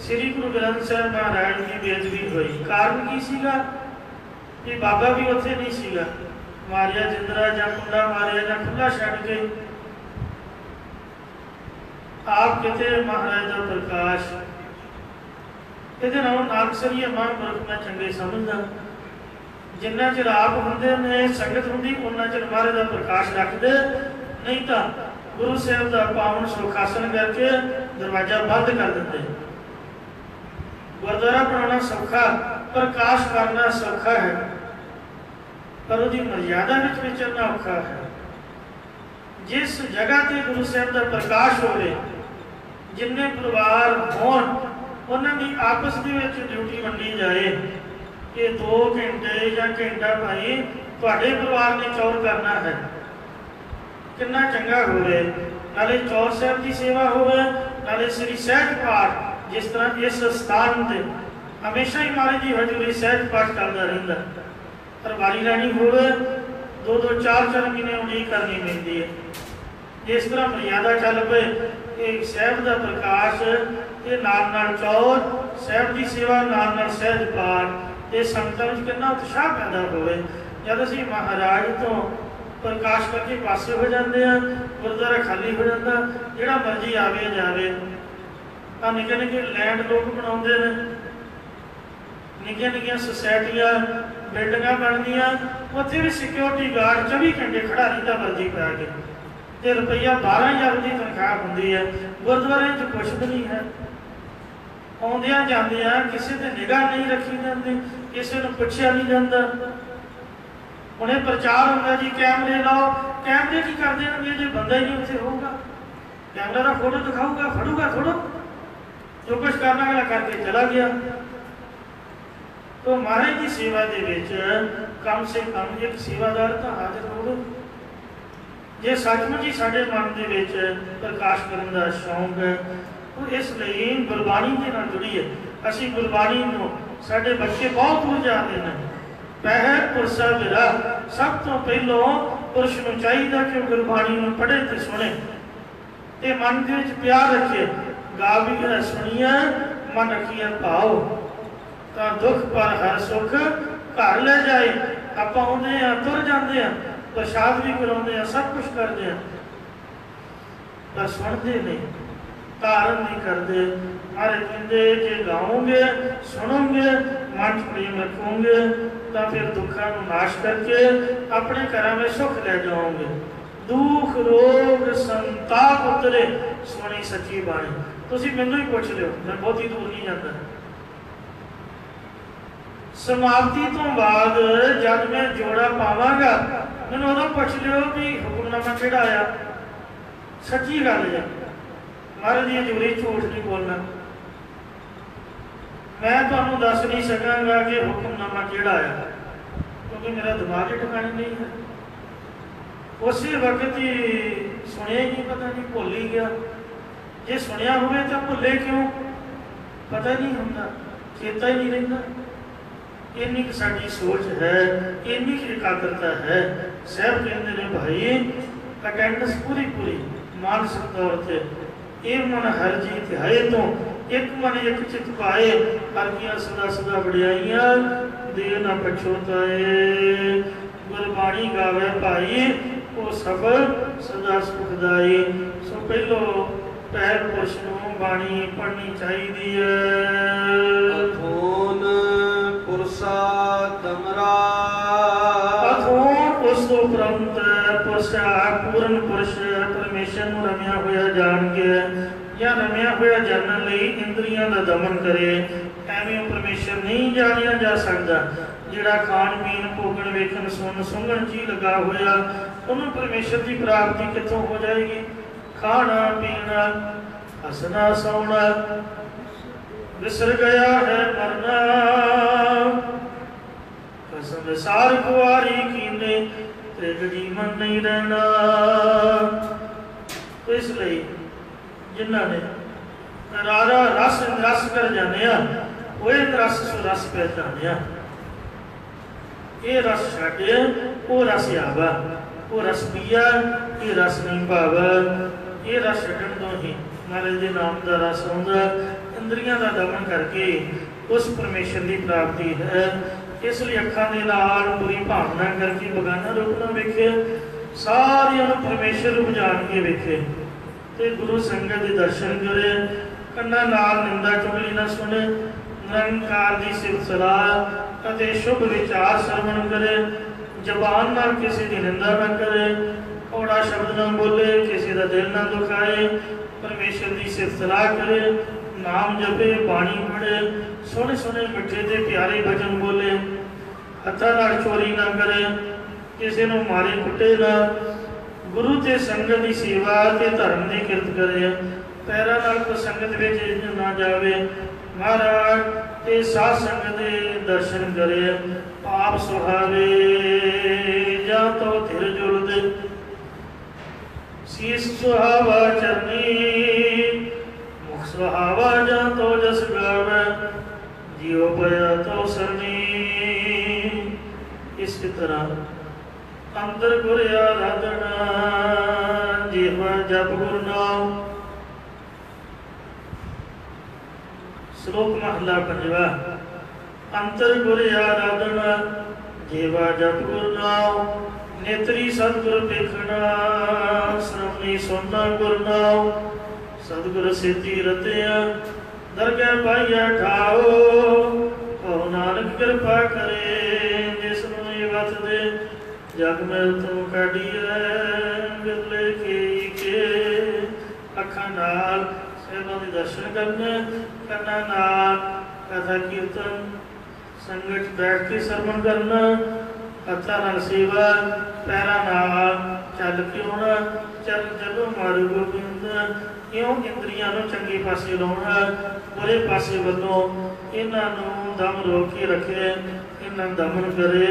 ਸ੍ਰੀ ਗੁਰੂ ਗ੍ਰੰਥ ਸਾਹਿਬ ਮਹਾਰਾਜ ਦੀ ਬੇਅਦਬੀ ਹੋਈ। ਕਾਰਨ ਕੀ ਸੀਗਾ? ਕਿ ਬਾਬਾ ਵੀ ਉੱਥੇ ਨਹੀਂ ਸੀਗਾ। ਮਾਰਿਆ ਜਿੰਦਰਾ ਜਾਂ ਕੁੰਡਾ ਮਾਰਿਆ ਜਾਂ ਖੁੱਲਾ ਛੱਡ ਕੇ ਆਪ ਕਿਤੇ ਮਹਾਰਾਜ ਦਾ ਪ੍ਰਕਾਸ਼। ਇਹਦੇ ਨਾਲੋਂ ਨਾਨਕਸਰੀਏ ਮਹਾਂਪੁਰਖ ਮੈਂ ਚੰਗੇ ਸਮਝਦਾ। ਜਿੰਨਾ ਚਿਰ ਆਪ ਹੁੰਦੇ ਨੇ ਸੰਗਤ ਹੁੰਦੀ, ਉਹਨਾਂ ਚਿਰ ਮਹਾਰਾਜ ਦਾ ਪ੍ਰਕਾਸ਼ ਰੱਖਦੇ। ਨਹੀਂ ਤਾਂ ਗੁਰੂ ਸਾਹਿਬ ਦਾ ਪਾਵਨ ਸੁਖਾਸਨ ਕਰਕੇ ਦਰਵਾਜ਼ਾ ਬੰਦ ਕਰ ਦਿੰਦੇ। ਗੁਰਦੁਆਰਾ ਬਣਾਉਣਾ ਸੌਖਾ, ਪ੍ਰਕਾਸ਼ ਕਰਨਾ ਸੌਖਾ ਹੈ, ਪਰ ਉਹਦੀ ਮਰਿਆਦਾ ਵਿੱਚ ਵਿਚਰਨਾ ਔਖਾ ਹੈ। ਜਿਸ ਜਗ੍ਹਾ ਤੇ ਗੁਰੂ ਸਾਹਿਬ ਦਾ ਪ੍ਰਕਾਸ਼ ਹੋਵੇ, ਜਿੰਨੇ ਪਰਿਵਾਰ ਹੋਣ, ਉਹਨਾਂ ਦੀ ਆਪਸ ਦੇ ਵਿੱਚ ਡਿਊਟੀ ਵੰਡੀ ਜਾਏ ਕਿ 2 ਘੰਟੇ ਜਾਂ ਘੰਟਾ ਭਾਈ ਤੁਹਾਡੇ ਪਰਿਵਾਰ ਨੇ ਚੌਰ ਕਰਨਾ ਹੈ। ਕਿੰਨਾ ਚੰਗਾ ਹੋਵੇ। ਨਾਲੇ ਚੌਰ ਸਾਹਿਬ ਦੀ ਸੇਵਾ ਹੋਵੇ, ਨਾਲੇ ਸ੍ਰੀ ਸਹਿਜ ਪਾਠ। ਜਿਸ ਤਰ੍ਹਾਂ ਇਸ ਸਥਾਨ ਤੇ ਹਮੇਸ਼ਾ ਹੀ ਮਹਾਰਾਜ ਦੀ ਹਜ਼ੂਰੀ ਸਹਿਜ ਪਾਠ ਚੱਲਦਾ ਰਹਿੰਦਾ, ਪਰ ਵਾਰੀ ਲੈਣੀ ਹੋਵੇ 2-2 4-4 ਮਹੀਨੇ ਉਡੀਕ ਕਰਨੀ ਪੈਂਦੀ ਹੈ। ਇਸ ਤਰ੍ਹਾਂ ਮਰਿਆਦਾ ਚੱਲ ਪਏ ਕਿ ਸਾਹਿਬ ਦਾ ਪ੍ਰਕਾਸ਼ ਤੇ ਨਾਲ ਚੌਰ, ਸਾਹਿਬ ਦੀ ਸੇਵਾ ਨਾਲ ਸਹਿਜ ਪਾਠ। ਇਹ ਸੰਗਤਾਂ ਵਿੱਚ ਕਿੰਨਾ ਉਤਸ਼ਾਹ ਪੈਦਾ ਹੋਵੇ। ਜਦ ਅਸੀਂ ਮਹਾਰਾਜ ਤੋਂ ਪ੍ਰਕਾਸ਼ ਕਰਕੇ ਪਾਸੇ ਹੋ ਜਾਂਦੇ ਆ, ਗੁਰਦੁਆਰਾ ਖਾਲੀ ਹੋ ਜਾਂਦਾ। ਜਿਹੜਾ ਮਰਜ਼ੀ ਆਵੇ ਜਾਵੇ। ਆ ਨਿੱਕੇ ਨਿੱਕੇ ਲੈਂਡ ਲੋਕ ਬਣਾਉਂਦੇ ਨੇ, ਨਿੱਕੀਆਂ ਨਿੱਕੀਆਂ ਸੁਸਾਇਟੀਆਂ, ਬਿਲਡਿੰਗਾਂ ਬਣਦੀਆਂ, ਉੱਥੇ ਵੀ ਸਿਕਿਉਰਿਟੀ ਗਾਰਡ 24 ਘੰਟੇ ਖੜਾ ਰਹਿੰਦਾ ਮਰਜ਼ੀ ਪਾ ਕੇ, ਤੇ ਰੁਪਈਆ 12,000 ਦੀ ਤਨਖਾਹ ਹੁੰਦੀ ਹੈ। ਗੁਰਦੁਆਰੇ 'ਚ ਕੁਛ ਵੀ ਨਹੀਂ ਹੈ। ਆਉਂਦਿਆਂ ਜਾਂਦਿਆਂ ਕਿਸੇ ਤੇ ਨਿਗਾਹ ਨਹੀਂ ਰੱਖੀ ਜਾਂਦੀ, ਕਿਸੇ ਨੂੰ ਪੁੱਛਿਆ ਨਹੀਂ ਜਾਂਦਾ। ਹੁਣ ਇਹ ਪ੍ਰਚਾਰ ਹੁੰਦਾ ਜੀ ਕੈਮਰੇ ਲਾਓ। ਕੈਮਰੇ ਕੀ ਕਰਦੇ ਹੋਣਗੇ ਜੇ ਬੰਦਾ ਹੀ ਨਹੀਂ ਉੱਥੇ ਹੋਊਗਾ? ਕੈਮਰਾ ਦਾ ਫੋਟੋ ਦਿਖਾਊਗਾ, ਫੜੂਗਾ ਥੋੜ੍ਹਾ, ਜੋ ਕੁਛ ਕਰਨਾ ਅਗਲਾ ਕਰਕੇ ਚਲਾ ਗਿਆ। तो महाराज की सेवा दे विच कम से कम एक सेवादार तो हाजिर होवे। जे सचमुच ही साडे मन दे विच प्रकाश करन दा शौक है, तो इसलिए गुरबाणी दे नाल जुड़ीए। असीं गुरबाणी नूं साडे बच्चे बहुत दूर जाते हैं। पहल पुरसा विरा सब तो पहलों पुरुष नूं चाहीदा कि गुरबाणी नूं पढ़े ते सुने ते मन दे विच प्यार रखे। गा भी सुनिए मन रखिए भाव, तो दुख पर हर सुख घर ले जाए। आप आते हैं तुर जाते हैं, प्रसाद भी कराते हैं, सब कुछ करते हैं, पर सुनते नहीं, धारण नहीं करते। हर कहते कि गाओगे सुनोगे मन प्रेम रखोगे तो फिर दुखों को नाश करके अपने घर में सुख ले जाओगे। दुख रोग संताप उतरे सुनी सच्ची बाणी। तुसीं मैनूं ही पुछ लियो, मैं बहुत ही दूर नहीं जाता। समाप्ति तो बाद जब मैं जोड़ा पावांगा मैंने उदों पुछ लियो भी हुक्मनामा किहड़ा आया। सच्ची गल है, महाराज दी हजूरी झूठ नहीं बोलना। मैं तुहानूं दस नहीं सकांगा कि हुक्मनामा किहड़ा आया, क्योंकि मेरा दिमाग ही ठिकाने नहीं है। उसी वक्त ही सुनिया ही नहीं, पता नहीं भुल ही गया। जे सुनिया होवे तो भुले क्यों, पता ही नहीं होंदा, चेता ही नहीं रहिंदा। इन्नी की साडी सोच है, इन्नी की एकाग्रता है। साहब कहते हैं भाई अटेंडेंस पूरी पूरी मानसिक तौर पर ਇਹ ਮਨ ਹਰ ਜੀ ਧਿਆਏ ਤੋਂ ਇੱਕ ਮਨ ਇੱਕ ਚਿਤ ਪਾਏ, ਹਰ ਕੀਆਂ ਸਦਾ ਸਦਾ ਵਡਿਆਈਆਂ ਦੇ ਨਾ ਪਛੋਤਾਏ। ਗੁਰਬਾਣੀ ਗਾਵੇ ਭਾਈ ਉਹ ਸਭ ਸਦਾ ਸੁਖਦਾਈ। ਸੋ ਪਹਿਲੋ ਪਹਿਲ ਪੁਰਸ਼ ਨੂੰ ਬਾਣੀ ਪੜ੍ਹਨੀ ਚਾਹੀਦੀ ਹੈ। ਅਥੋਨ ਪੁਰਸ਼ਾ ਤਮਰਾ, ਅਥੋਨ ਉਸ ਤੋਂ ਉਪਰੰਤ ਪੁਰਸ਼ਾ ਪੂਰਨ ਪੁਰਸ਼ ਪਰਮੇਸ਼ਰ ਨੂੰ ਰਮਿਆ ਹੋਇਆ ਜਾਣ ਕੇ ਜਾਂ ਰਮਿਆ ਹੋਇਆ ਜਾਣਨ ਲਈ ਇੰਦਰੀਆਂ ਦਾ ਦਮਨ ਕਰੇ। ਐਵੇਂ ਉਹ ਪਰਮੇਸ਼ਰ ਨਹੀਂ ਜਾਣਿਆ ਜਾ ਸਕਦਾ। ਜਿਹੜਾ ਖਾਣ ਪੀਣ ਭੋਗਣ ਵੇਖਣ ਸੁਣ ਸੁੰਘਣ 'ਚ ਹੀ ਲੱਗਾ ਹੋਇਆ, ਉਹਨੂੰ ਪਰਮੇਸ਼ਰ ਦੀ ਪ੍ਰਾਪਤੀ ਕਿੱਥੋਂ ਹੋ ਜਾਏਗੀ? ਖਾਣਾ ਪੀਣਾ ਹੱਸਣਾ ਸੌਣਾ ਵਿਸਰ ਗਿਆ ਹੈ ਮਰਨਾ, ਕਸਮ ਸਾਰ ਕੁਆਰੀ ਕੀਨੇ ਤੇ ਜੀਵਨ ਨਹੀਂ ਰਹਿਣਾ। ਇਸ ਲਈ ਜਿਨ੍ਹਾਂ ਨੇ ਰਾਰਾ ਰਸ ਰਸ ਕਰ ਜਾਂਦੇ ਆ, ਉਹ ਰਸ ਸੋ ਰਸ ਪੈ ਜਾਂਦੇ ਆ। ਇਹ ਰਸ ਛੱਡ ਉਹ ਰਸ ਆਵਾ, ਉਹ ਰਸ ਪੀਆ ਇਹ ਰਸ ਨਹੀਂ ਭਾਵਾ। ਇਹ ਰਸ ਛੱਡਣ ਤੋਂ ਹੀ ਮਹਾਰਾਜ ਦੇ ਨਾਮ ਦਾ ਰਸ ਆਉਂਦਾ। ਇੰਦਰੀਆਂ ਦਾ ਦਮਨ ਕਰਕੇ ਉਸ ਪਰਮੇਸ਼ਰ ਦੀ ਪ੍ਰਾਪਤੀ ਹੈ। ਇਸ ਲਈ ਅੱਖਾਂ ਦੇ ਨਾਲ ਪੂਰੀ ਭਾਵਨਾ ਕਰਕੇ ਬਗਾਨਾ ਰੂਪ ਨਾ ਵੇਖੇ, ਸਾਰਿਆਂ ਨੂੰ ਪਰਮੇਸ਼ਰ ਰੂਪ ਜਾਣ ਕੇ ਵੇਖੇ ਤੇ ਗੁਰੂ ਸੰਗਤ ਦੇ ਦਰਸ਼ਨ ਕਰੇ। ਕੰਨਾਂ ਨਾਲ ਨਿੰਦਾ ਚੁਗਲੀ ਨਾ ਸੁਣੇ, ਨਿਰੰਕਾਰ ਦੀ ਸਿਫਤ ਸਲਾਹ ਅਤੇ ਸ਼ੁਭ ਵਿਚਾਰ ਸਰਵਣ ਕਰੇ। ਜ਼ਬਾਨ ਨਾਲ ਕਿਸੇ ਦੀ ਨਿੰਦਾ ਨਾ ਕਰੇ, ਕੌੜਾ ਸ਼ਬਦ ਨਾ ਬੋਲੇ, ਕਿਸੇ ਦਾ ਦਿਲ ਨਾ ਦੁਖਾਏ। ਪਰਮੇਸ਼ਰ ਦੀ ਸਿਫਤ ਸਲਾਹ ਕਰੇ, ਨਾਮ ਜਪੇ, ਬਾਣੀ ਪੜ੍ਹੇ, ਸੋਹਣੇ ਸੋਹਣੇ ਮਿੱਠੇ ਤੇ ਪਿਆਰੇ ਭਜਨ ਬੋਲੇ। ਹੱਥਾਂ ਨਾਲ ਚੋਰੀ ਨਾ ਕਰੇ, ਕਿਸੇ ਨੂੰ ਮਾਰੇ ਕੁੱਟੇ ਨਾ। ਗੁਰੂ ਤੇ ਸੰਗਤ ਦੀ ਸੇਵਾ ਤੇ ਧਰਮ ਦੀ ਕਿਰਤ ਕਰੇ। ਪੈਰਾਂ ਨਾਲ ਪ੍ਰਸੰਗਤ ਵਿੱਚ ਨਾ ਜਾਵੇ। ਮਹਾਰਾਜ ਤੇ ਸਾਧ ਸੰਗਤ ਦੇ ਦਰਸ਼ਨ ਕਰੇ। ਆਪ ਸੁਹਾਵੇ ਜਾਂ ਤੋ ਧਿਰ ਜੁਲਦ, ਸੀਸ ਸੁਹਾਵਾ ਚਰਨੀ, ਮੁਖ ਸੁਹਾਵਾ ਜਾਂ ਤੋ ਜਸ ਗਾਵੇ, ਜਿਉ ਪਿਆ ਤੋ ਸਰਨੀ। ਇਸ ਤਰ੍ਹਾਂ ਅੰਦਰ ਗੁਰ ਆਰਾਧਨਾ, ਜੀਵਾ ਜਪ ਗੁਰ ਨਾਮ। ਸ਼ਲੋਕ ਮਹਲਾ ਪੰਜਵਾ। ਅੰਤਰ ਗੁਰ ਆਰਾਧਨਾ, ਜੀਵਾ ਜਪ ਗੁਰ ਨਾਮ। ਨੇਤਰੀ ਸਤਿਗੁਰ ਦੇਖਣਾ, ਸ਼੍ਰਵਣੀ ਸੁਣਨਾ ਗੁਰ ਨਾਮ। ਸਤਿਗੁਰ ਸਿੱਧੀ ਰਤਿਆ, ਦਰਗਹਿ ਪਾਈਆ ਠਾਓ। ਕਹੋ ਨਾਨਕ ਕਿਰਪਾ ਕਰੇ, ਜਿਸ ਨੂੰ ਇਹ ਵਤ ਦੇ। ਜਗ ਮੈਂ ਤੂੰ ਕਾਢੀਐ, ਬਿਰਲੇ ਕੇ। ਅੱਖਾਂ ਨਾਲ ਸਹਿਬਾਂ ਦੇ ਦਰਸ਼ਨ ਕਰਨੇ, ਕੰਨਾਂ ਨਾਲ ਕਥਾ ਕੀਰਤਨ ਸੰਗਤ ਬੈਠ ਕੇ ਸਰਵਣ ਕਰਨਾ, ਹੱਥਾਂ ਨਾਲ ਸੇਵਾ, ਪੈਰਾਂ ਨਾਲ ਚੱਲ ਕੇ ਆਉਣਾ। ਚੱਲ ਜਦੋਂ ਮਾਰੂ ਗੋਬਿੰਦ, ਇਉਂ ਇੰਦਰੀਆਂ ਨੂੰ ਚੰਗੇ ਪਾਸੇ ਲਾਉਣਾ, ਬੁਰੇ ਪਾਸੇ ਵੱਲੋਂ ਇਹਨਾਂ ਨੂੰ ਦਮ ਰੋਕ ਕੇ ਰੱਖੇ, ਇਹਨਾਂ ਨੂੰ ਦਮਨ ਕਰੇ।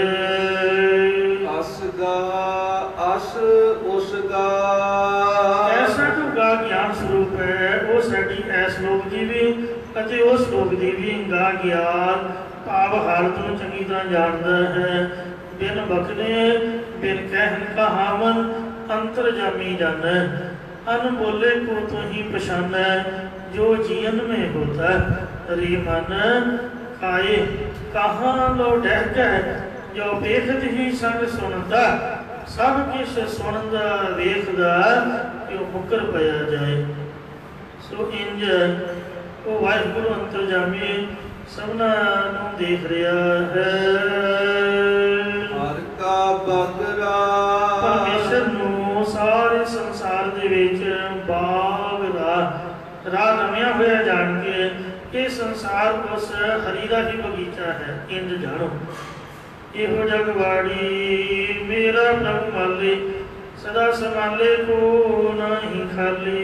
ਅਸ ਗਾ ਅਸ ਉਸ ਗਾ, ਐਸਾ ਗਾ ਗਿਆਨ ਸਰੂਪ ਹੈ। ਉਹ ਸਾਡੀ ਐਸ ਲੋਕ ਦੀ ਵੀ ਅਤੇ ਉਸ ਲੋਕ ਦੀ ਵੀ ਗਾ ਗਿਆਨ ਭਾਵ ਹਾਲਤ ਨੂੰ ਚੰਗੀ ਤਰ੍ਹਾਂ ਜਾਣਦਾ ਹੈ। ਬਿਨ ਬਖਨੇ ਬਿਨ ਕਹਿਨ ਕਹਾਵਨ, ਅੰਤਰ ਜਾਮੀ ਜਾਨੈ। ਅਨ ਬੋਲੇ ਕੋ ਤੋ ਹੀ ਪਛਾਨੈ, ਜੋ ਜੀਵਨ में होता। ਰੀ ਮਨ ਖਾਏ ਕਹਾਂ ਲੋ ਡਹਿ ਗਏ, ਜੋ ਵੇਖਤ ਹੀ ਸੰਗ ਸੁਣਦਾ। ਸਭ ਕਿਛ ਸੁਣਦਾ ਵੇਖਦਾ, ਕਿਉ ਮੁਕਰ ਪਿਆ ਜਾਏ। ਸੋ ਇੰਜ ਉਹ ਵਾਹਿਗੁਰੂ ਅੰਤਰਜਾਮੀ ਸਭਨਾ ਨੂੰ ਦੇਖ ਰਿਹਾ ਹੈ। ਹਰ ਕਾ ਬਗਰਾ, ਪਰਮੇਸ਼ਰ ਨੂੰ ਸਾਰੇ ਸੰਸਾਰ ਦੇ ਵਿੱਚ ਬਾਗ ਦਾ ਰਾਹ ਰਮਿਆ ਹੋਇਆ ਜਾਣ ਕੇ ਇਹ ਸੰਸਾਰ ਉਸ ਹਰੀ ਦਾ ਹੀ ਬਗੀਚਾ ਹੈ। ਇੰਜ ਜਾਣੋ ਇਹੋ ਜਗਵਾੜੀ ਮੇਰਾ ਪ੍ਰਭ ਮਾਲੇ, ਸਦਾ ਸੰਭਾਲੇ ਕੋ ਨਹੀਂ ਖਾਲੀ।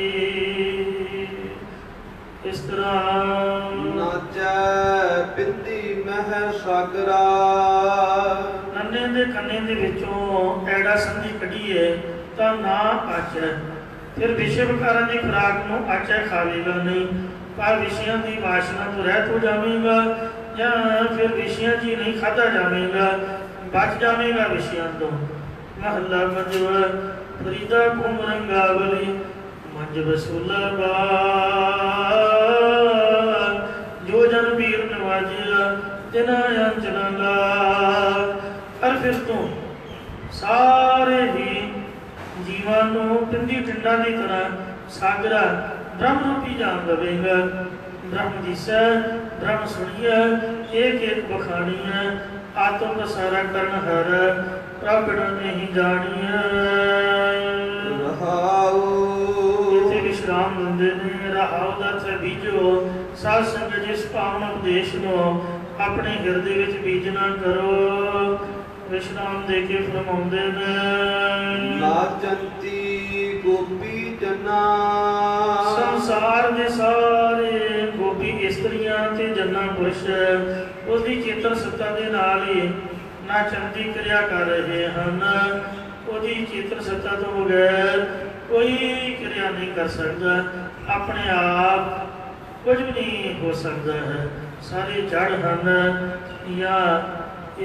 ਇਸ ਤਰ੍ਹਾਂ ਨਾਚੈ ਬਿੰਦੀ ਮਹਿ ਸਾਗਰਾ, ਨੰਨੇ ਦੇ ਕੰਨੇ ਦੇ ਵਿੱਚੋਂ ਐੜਾ ਸੰਧੀ ਕੱਢੀਏ ਤਾਂ ਨਾ ਆਚੈ। ਫਿਰ ਵਿਸ਼ੇ ਵਿਕਾਰਾਂ ਦੀ ਖੁਰਾਕ ਨੂੰ ਆਚੈ ਖਾਵੇਗਾ ਨਹੀਂ, ਪਰ ਵਿਸ਼ਿਆਂ ਦੀ ਵਾਸ਼ਨਾ ਤੋਂ ਰਹਿਤ ਹੋ ਜਾਵੇਗਾ, ਜਾਂ ਫਿਰ ਵਿਸ਼ਿਆਂ 'ਚ ਹੀ ਨਹੀਂ ਖਾਧਾ ਜਾਵੇਗਾ, ਬਚ ਜਾਵੇਗਾ ਵਿਸ਼ਿਆਂ ਤੋਂ। ਮਹੱਲਾ ਪੰਜਵਾ। ਫਰੀਦਾ ਘੁੰਮ ਰੰਗਾਵਲੀ, ਮਨ पंज वसूला जो जन वीर नवाजिया तिना अंचना ला। और फिर तू सारे ही जीवां नूं पिंडी टिंडा की तरह सागरा ब्रह्म रूपी जान लवेगा। ब्रह्म दिसै ब्रह्म सुनिया एक एक बखानिया आत्म का सारा करण हर प्रगट नहीं जानिया। इत्थे विश्राम दिंदे ने। रहाओ दा अर्थ है बीजो। साध संगत जिस पावन उपदेश नूं अपने हिरदे विच बीजना करो। विश्राम दे के फरमाउंदे ने नाचंती गोपी जना। संसार दे सारे गोपी इस्त्रियां ते जन्ना पुरुष उसकी चेतन सत्ता दे नाल ही नाचंती क्रिया कर रहे हैं। उसकी चेतन सत्ता तो बगैर कोई क्रिया नहीं कर सकता। अपने आप कुछ भी नहीं हो सकता है। सारे जड़ हैं या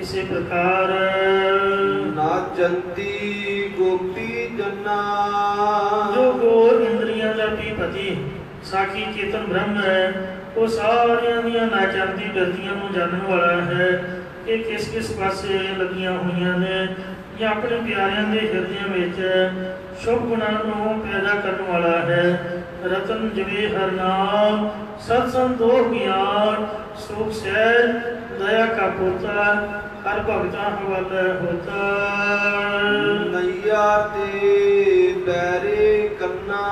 इसी प्रकार नाचंती गोपी जना। जो गोर इंद्रियां का भी पति साखी चेतन ब्रह्म है वो सारिया दियां नाचंती गतियां नूं जानन वाला है कि किस किस पासे लगियां हुई ने या अपने प्यारियां के हिरदियां विच शुभ गुणां नूं पैदा करने वाला है। रतन जवे हर नाम सत्संग दो ज्ञान सुख सहज दया का पोता हर भगता हवाले होता। नैया ते बैरे कन्ना।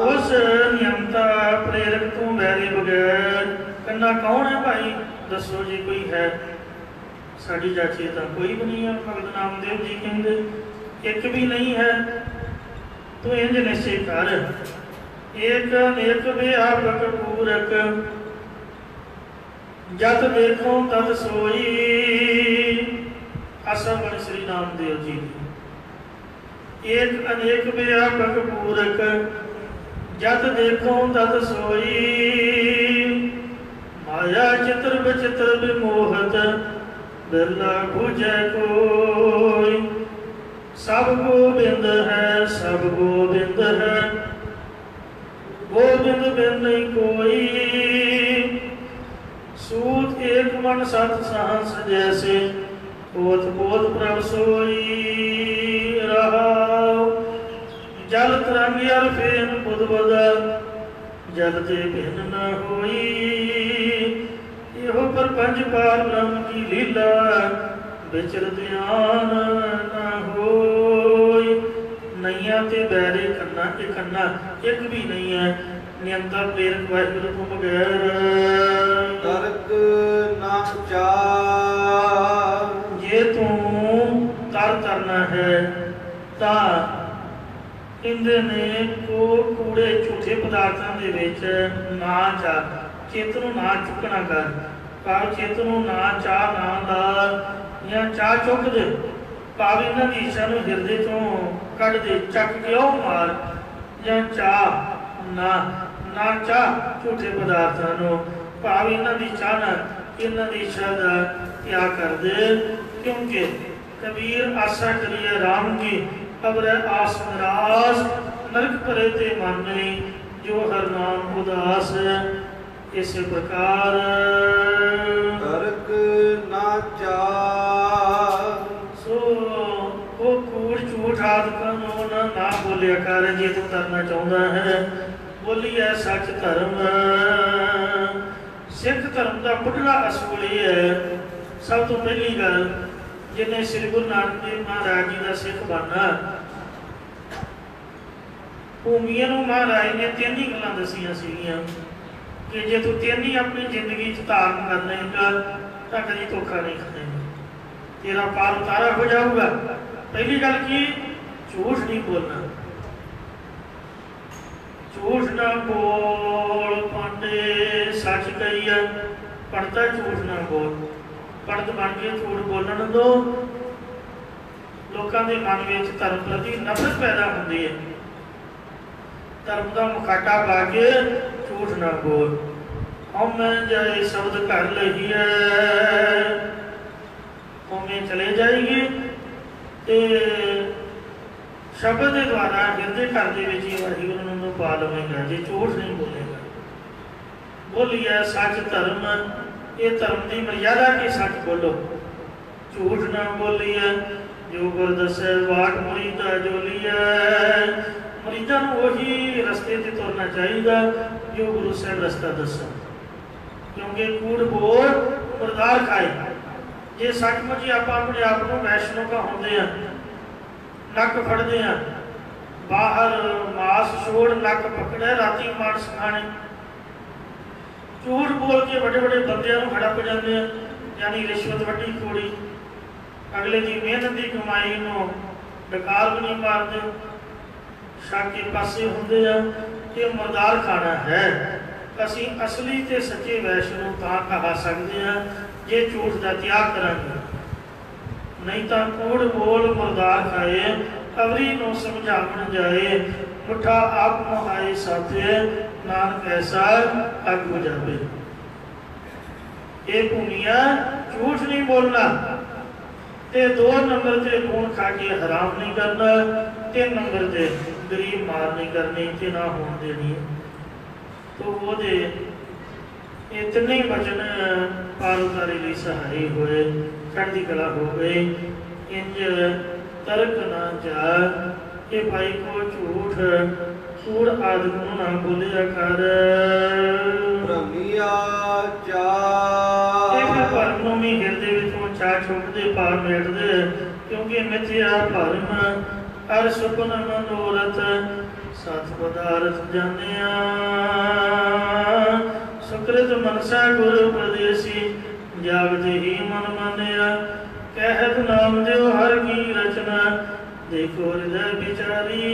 उस नियमता प्रेरक तू बैरे बगैर कन्ना कौन है भाई दसो जी कोई है। साड़ी चाची तो कोई भी नहीं है। भगत नामदेव जी कहते एक भी नहीं है। तू इंज निश्चय कर एक अनेक व्यापक पूरक जत देखो तद सोई। आशा बन श्री नामदेव जी एक अनेक व्यापक पूरक जत देखो तद सोई। माया चित्र विचित्र विमोहत बिरला बुझे कोई। सब गोबिंद है सब गोबिंद है गोबिंद बिन नहीं कोई। सूत एक मन सत सहस जैसे ओत बोध प्रभ सोई। रहाओ जल तरंग अर फेन बुध बदल जल ते भिन्न न होई। इहो प्रपंच पार ब्रह्म की लीला विचर ध्यान न होई। नैया ते बैरे कन्ना एक कन्ना एक भी नहीं है। नियंता प्रेरक वाहिगुरु तो बगैर तर्क ना चा। जे तू तर करना है ता इंद्र ने को कूड़े झूठे पदार्थों के विच ना जा। चित्त नूं ना चुकना कर भाव चित्त नूं ना चाह ना ला या चाह चुक दे। भाव इन्हां दी इच्छा नूं हिरदे चों कढ दे चक के ओ मार या चाह ना ना चाह झूठे पदार्थों नूं। भाव इन्हां दी चाह ना इन्हां दी इच्छा दा त्याग कर दे। क्योंकि कबीर आशा करिए राम की अबर आस निराश नरक परे ते मन नहीं जो हर नाम उदास। इस प्रकार तर्क ना चा। सो वो कूड़ झूठ आदि कानून ना बोलिया कर जे तू करना चाहता है। बोलिए सच धर्म। सिख धर्म का बुढ़ला असूल ये है। सब तो पहली गल जिन्हें श्री गुरु नानक देव महाराज जी का सिख बनना भूमिया महाराज ने तीन ही गल्लां दसियां सीगियां कि जे तू तीन ही अपनी जिंदगी धारण कर लेगा तो कभी धोखा नहीं खाएगा। तेरा पार उतारा हो जाऊगा। पहली गल की झूठ नहीं बोलना। झूठ ना बोल पांडे सच कही है। पढ़ता झूठ ना बोल। पढ़त बन के झूठ बोलन दो। लोगों के मन में धर्म प्रति नफरत पैदा होती है। धर्म का मुखाटा पा के झूठ ना बोल। हम जाए शब्द कर लही है हमें चले जाएगी। शब्द के द्वारा हिरदे घर के वाहिगुरू ਨੂੰ ਪਾ ਲਵੇਂਗਾ ਜੇ ਝੂਠ नहीं बोलेगा। बोलिए सच धर्म, ये धर्म की मर्यादा के सच बोलो, झूठ ना बोलिए। जो गुर दसे वाट मुरीदा जो लिया, मुरीदा वही रस्ते से तुरना चाहिए जो गुरु साहब रस्ता दसा, क्योंकि कूड़ बोल मुर्दार खाए। जे सचमुच ही आप अपने आप को वैष्णव का होंगे हैं, नक फड़ते हैं, बाहर मास छोड़ नक पकड़े राती मांस खाने, झूठ बोल के बड़े बड़े बंदियां हड़प जाते हैं, यानी रिश्वत वड्डी खोड़ी, अगले की मेहनत की कमाई को डकार भी नहीं मारते, शक के पासे होंगे हैं। ये मुर्दार खाना है। असी असली ते सच्चे वैष्णव तां कहा सकते हैं जे झूठ का त्याग करांगे, नहीं तो कूड़ बोल मुर्दार खाए, अवरी नो समझावन जाए, मुठा आप मुहाए साथे, नानक ऐसा अग बुझावे। ये भूमिया झूठ नहीं बोलना, ते 2 नंबर से खून खा के हराम नहीं करना, 3 नंबर से गरीब मार नहीं करनी, ते ना होन देनी। तो वो दे इतने वचन पार उतारे लिए सहाय हुए, चढ़ती कला हो गई। इंज तर्क ना जा, ये भाई को झूठ कूड़ आदि को ना बोलिया कर। भ्रमिया चा भरम नूं भी हिरदे विचों चा छुपदे पार मेटदे, क्योंकि मिथ्या भरम हर सुपन मनोरथ सत पदार्थ जानिया। सुकृत मनसा गुरु प्रदेशी, जागत ही मन मानिया। कहत नाम देव हर की रचना, देखो हृदय विचारी।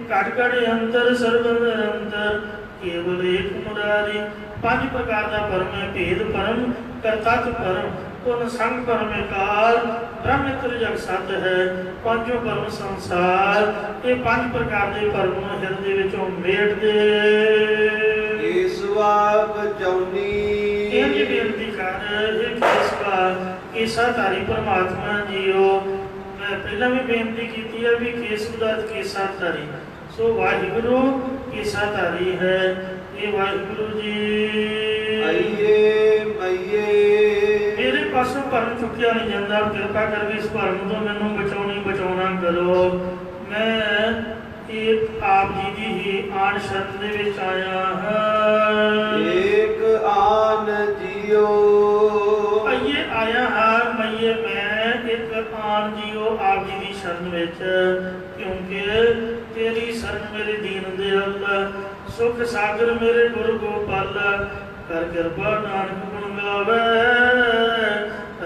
घट घट अंतर सर्व निरंतर, केवल एक मुरारी। 5 प्रकार का परम है, भेद परम, करतत्व परम, पुन संग परम काल, ब्रह्मत्र जग सत है, पांचों परम संसार। ये 5 प्रकार के परम हिरदे विचों मेट दे। केसवा बचौनी ये बेनती कर हे केसवा, केसाधारी परमात्मा जीओ। मैं पहला भी बेनती की है भी केसवा केसाधारी, सो वाहिगुरु केसाधारी है। ये वाहिगुरु जी आइए मैये, मेरे पासों भरम चुकिया नहीं जाता, कृपा करके इस भरम तो मैनू बचाना करो। मैं एक आप जी की ही आन शरण दे विच आया हां। एक आन जियो आइए आया हां मैये, मैं एक आन जियो आप जी की शरण विच, क्योंकि तेरी शरण मेरे दीन दयाल, सुख सागर मेरे गुरु गोपाल। कर कृपा नानक गुण गावे,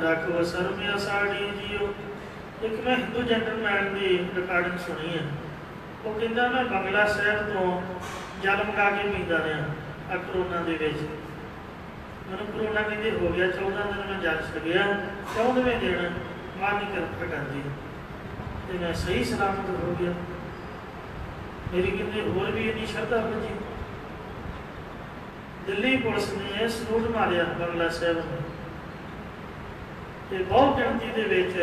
रख वसर में साड़ी जियो। एक मैं हिंदू जेंटलमैन की रिकॉर्डिंग सुनी है, वो कहता मैं बंगला साहब तो जल मंगा के पीता रहा करोना के विच। मैंने करोना कहते हो गया, 14 दिन मैं जल छकिया, 14वें दिन मां की कृपा कर दी तो मैं सही सलामत हो गया। मेरी कहते होर भी इन्नी श्रद्धा बची। दिल्ली पुलिस ने सलूट मारिया बंगला साहब में, बहुत गिनती के विच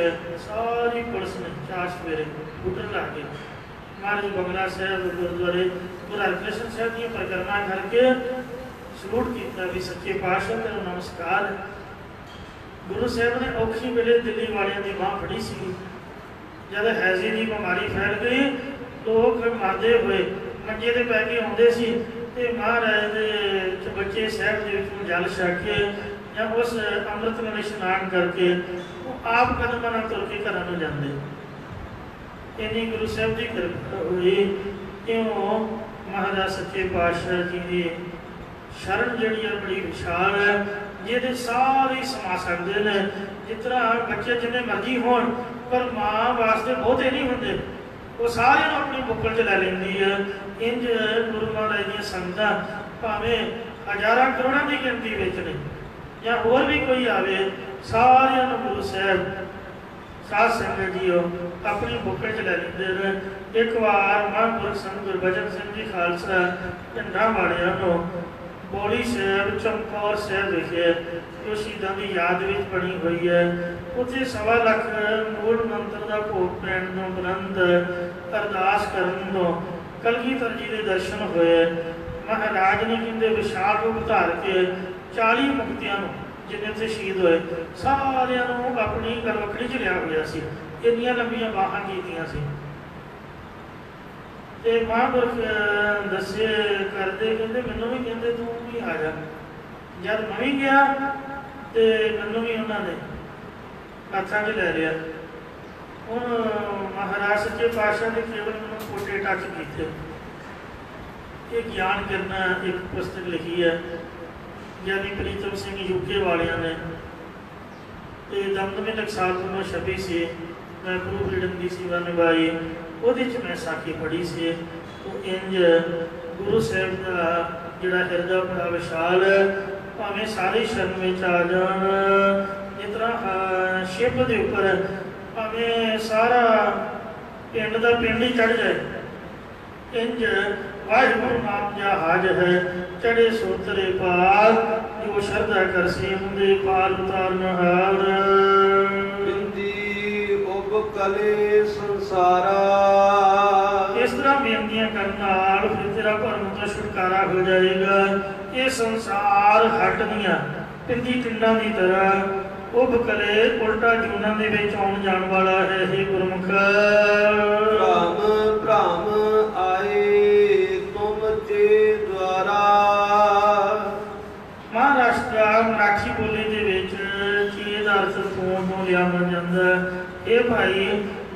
सारी पुलिस ने 4 सवेरे बूटर ला के महाराज बंगला साहब गुरुद्वारे गुरु हरकृष्ण साहब की परिक्रमा करके सलूट किया भी सच्चे पातशाह तेरा नमस्कार। गुरु साहब ने औखी वेले दिल्ली वालियों की बांह फड़ी सी, जब हैजी की बीमारी फैल गई, लोग मरते हुए मंजे से पै के आते सी, महाराज के बच्चे साहब के जल छक के या उस अमृत में इशनान करके आप कदम ना तुर के घर में जाते। इन्नी गुरु साहब की कृपा हुई, क्यों महाराज सच्चे पातशाह जी की शरण जी बड़ी विशाल है, जिहदे सारे समा सकते हैं। जितना बच्चे जिन्ने मर्जी हो, पर माँ वास्ते बहुते नहीं होंगे, वो सारे अपनी बुक्कल च लै लेंदी है। इंज गुरु महाराज दी संगत भावें हज़ारां करोड़ों की गिनती विच ने या होर भी कोई आवे, सारियां नूं गुरु साहब साध संगत जी अपनी बुक्कल च लै लेंदे ने। एक बार महापुरुष संत गुरबचन सिंह जी खालसा पिंडां वालियां नूं ਬੋਲੀ ਸਾਹਿਬ ਚਮਕੌਰ ਸਾਹਿਬ ਵਿਖੇ ਜੋ ਸ਼ਹੀਦਾਂ ਦੀ ਯਾਦ ਵਿੱਚ ਬਣੀ ਹੋਈ ਹੈ। ਉੱਥੇ 1.25 ਲੱਖ ਮੂਲ ਮੰਤਰ ਦਾ ਭੋਗ ਪੈਣ ਤੋਂ ਉਪਰੰਤ ਅਰਦਾਸ ਕਰਨ ਤੋਂ ਕਲਗੀਧਰ ਜੀ ਦੇ ਦਰਸ਼ਨ ਹੋਏ। ਮਹਾਰਾਜ ਨੇ ਕਹਿੰਦੇ ਵਿਸ਼ਾਲ ਰੂਪ ਧਾਰ ਕੇ 40 ਮੁਕਤਿਆਂ ਨੂੰ ਜਿੰਨੇ ਉੱਥੇ ਸ਼ਹੀਦ ਹੋਏ ਸਾਰਿਆਂ ਨੂੰ ਆਪਣੀ ਗਲਵੱਕੜੀ 'ਚ ਲਿਆ ਹੋਇਆ ਸੀ। ਇੰਨੀਆਂ ਲੰਬੀਆਂ ਬਾਹਾਂ ਕੀਤੀਆਂ ਸੀ। ਤੇ ਮਹਾਂਪੁਰਖ ਦੱਸੇ ਕਰਦੇ ਕਹਿੰਦੇ ਮੈਨੂੰ ਵੀ ਕਹਿੰਦੇ ਤੂੰ ਵੀ ਆ ਜਾ। ਜਦ ਮੈਂ ਵੀ ਗਿਆ ਤੇ ਮੈਨੂੰ ਵੀ ਉਹਨਾਂ ਨੇ ਹੱਥਾਂ 'ਚ ਲੈ ਲਿਆ। ਹੁਣ ਮਹਾਰਾਜ ਸੱਚੇ ਪਾਤਸ਼ਾਹ ਨੇ ਕੇਵਲ ਮੈਨੂੰ ਛੋਟੇ ਟੱਚ ਕੀਤੇ। ਇਹ ਗਿਆਨ ਕਰਨਾ ਇੱਕ ਪੁਸਤਕ ਲਿਖੀ ਹੈ ਗਿਆਨੀ ਪ੍ਰੀਤਮ ਸਿੰਘ ਯੂਕੇ ਵਾਲਿਆਂ ਨੇ ਤੇ ਦਮਦਮੇ ਟਕਸਾਲ ਤੋਂ ਛਪੀ ਸੀ। ਮੈਂ ਪ੍ਰੂਫ ਰੀਡਿੰਗ ਦੀ ਸੇਵਾ ਨਿਭਾਈ। ਉਹਦੇ 'ਚ ਮੈਂ ਸਾਖੀ ਪੜ੍ਹੀ ਸੀ। ਉਹ ਇੰਜ ਗੁਰੂ ਸਾਹਿਬ ਦਾ ਜਿਹੜਾ ਹਿਰਦਾ ਬੜਾ ਵਿਸ਼ਾਲ ਭਾਵੇਂ ਸਾਰੇ ਸ਼ਰਨ ਵਿੱਚ ਆ ਜਾਣ, ਜਿਸ ਤਰ੍ਹਾਂ ਸ਼ਿਪ ਦੇ ਉੱਪਰ ਭਾਵੇਂ ਸਾਰਾ ਪਿੰਡ ਦਾ ਪਿੰਡ ਹੀ ਚੜ੍ਹ ਜਾਏ, ਇੰਜ ਵਾਹਿਗੁਰੂ ਨਾਮ ਜਹਾਜ ਹੈ ਚੜ੍ਹੇ ਸੋਤਰੇ ਪਾਰ ਜੋ ਸ਼ਰਧਾ ਕਰਸੀ ਹੁੰਦੇ ਪਾਰ ਉਤਾਰਨ ਹਾਰ। ਬਿੰਦੀ ਉਬ ਕਲੇ ਸੰਸਾਰਾ। ਇਸ ਤਰ੍ਹਾਂ ਬੇਨਤੀਆਂ ਕਰਨ ਨਾਲ ਫਿਰ ਤੇਰਾ ਭਰਮ ਤੋਂ ਛੁਟਕਾਰਾ ਹੋ ਜਾਏਗਾ। ਇਹ ਸੰਸਾਰ ਹੱਟ ਦੀਆਂ ਪਿੰਦੀ ਪਿੰਡਾਂ ਦੀ ਤਰ੍ਹਾਂ ਉਬ ਕਲੇ ਉਲਟਾ ਜੂਨਾਂ ਦੇ ਵਿੱਚ ਆਉਣ ਜਾਣ ਵਾਲਾ ਹੈ। ਇਹ ਗੁਰਮੁਖ ਭ੍ਰਮ ਭ੍ਰਮ ਆਏ ਤੁਮ ਤੇ ਦੁਆਰਾ। ਮਹਾਰਾਸ਼ਟਰ ਮਰਾਠੀ ਬੋਲੀ ਦੇ ਵਿੱਚ ਚੀਜ਼ ਦਾ ਅਰਥ ਤੋਂ ਲਿਆ ਬਣ ਜਾਂਦਾ। ਇਹ ਭਾਈ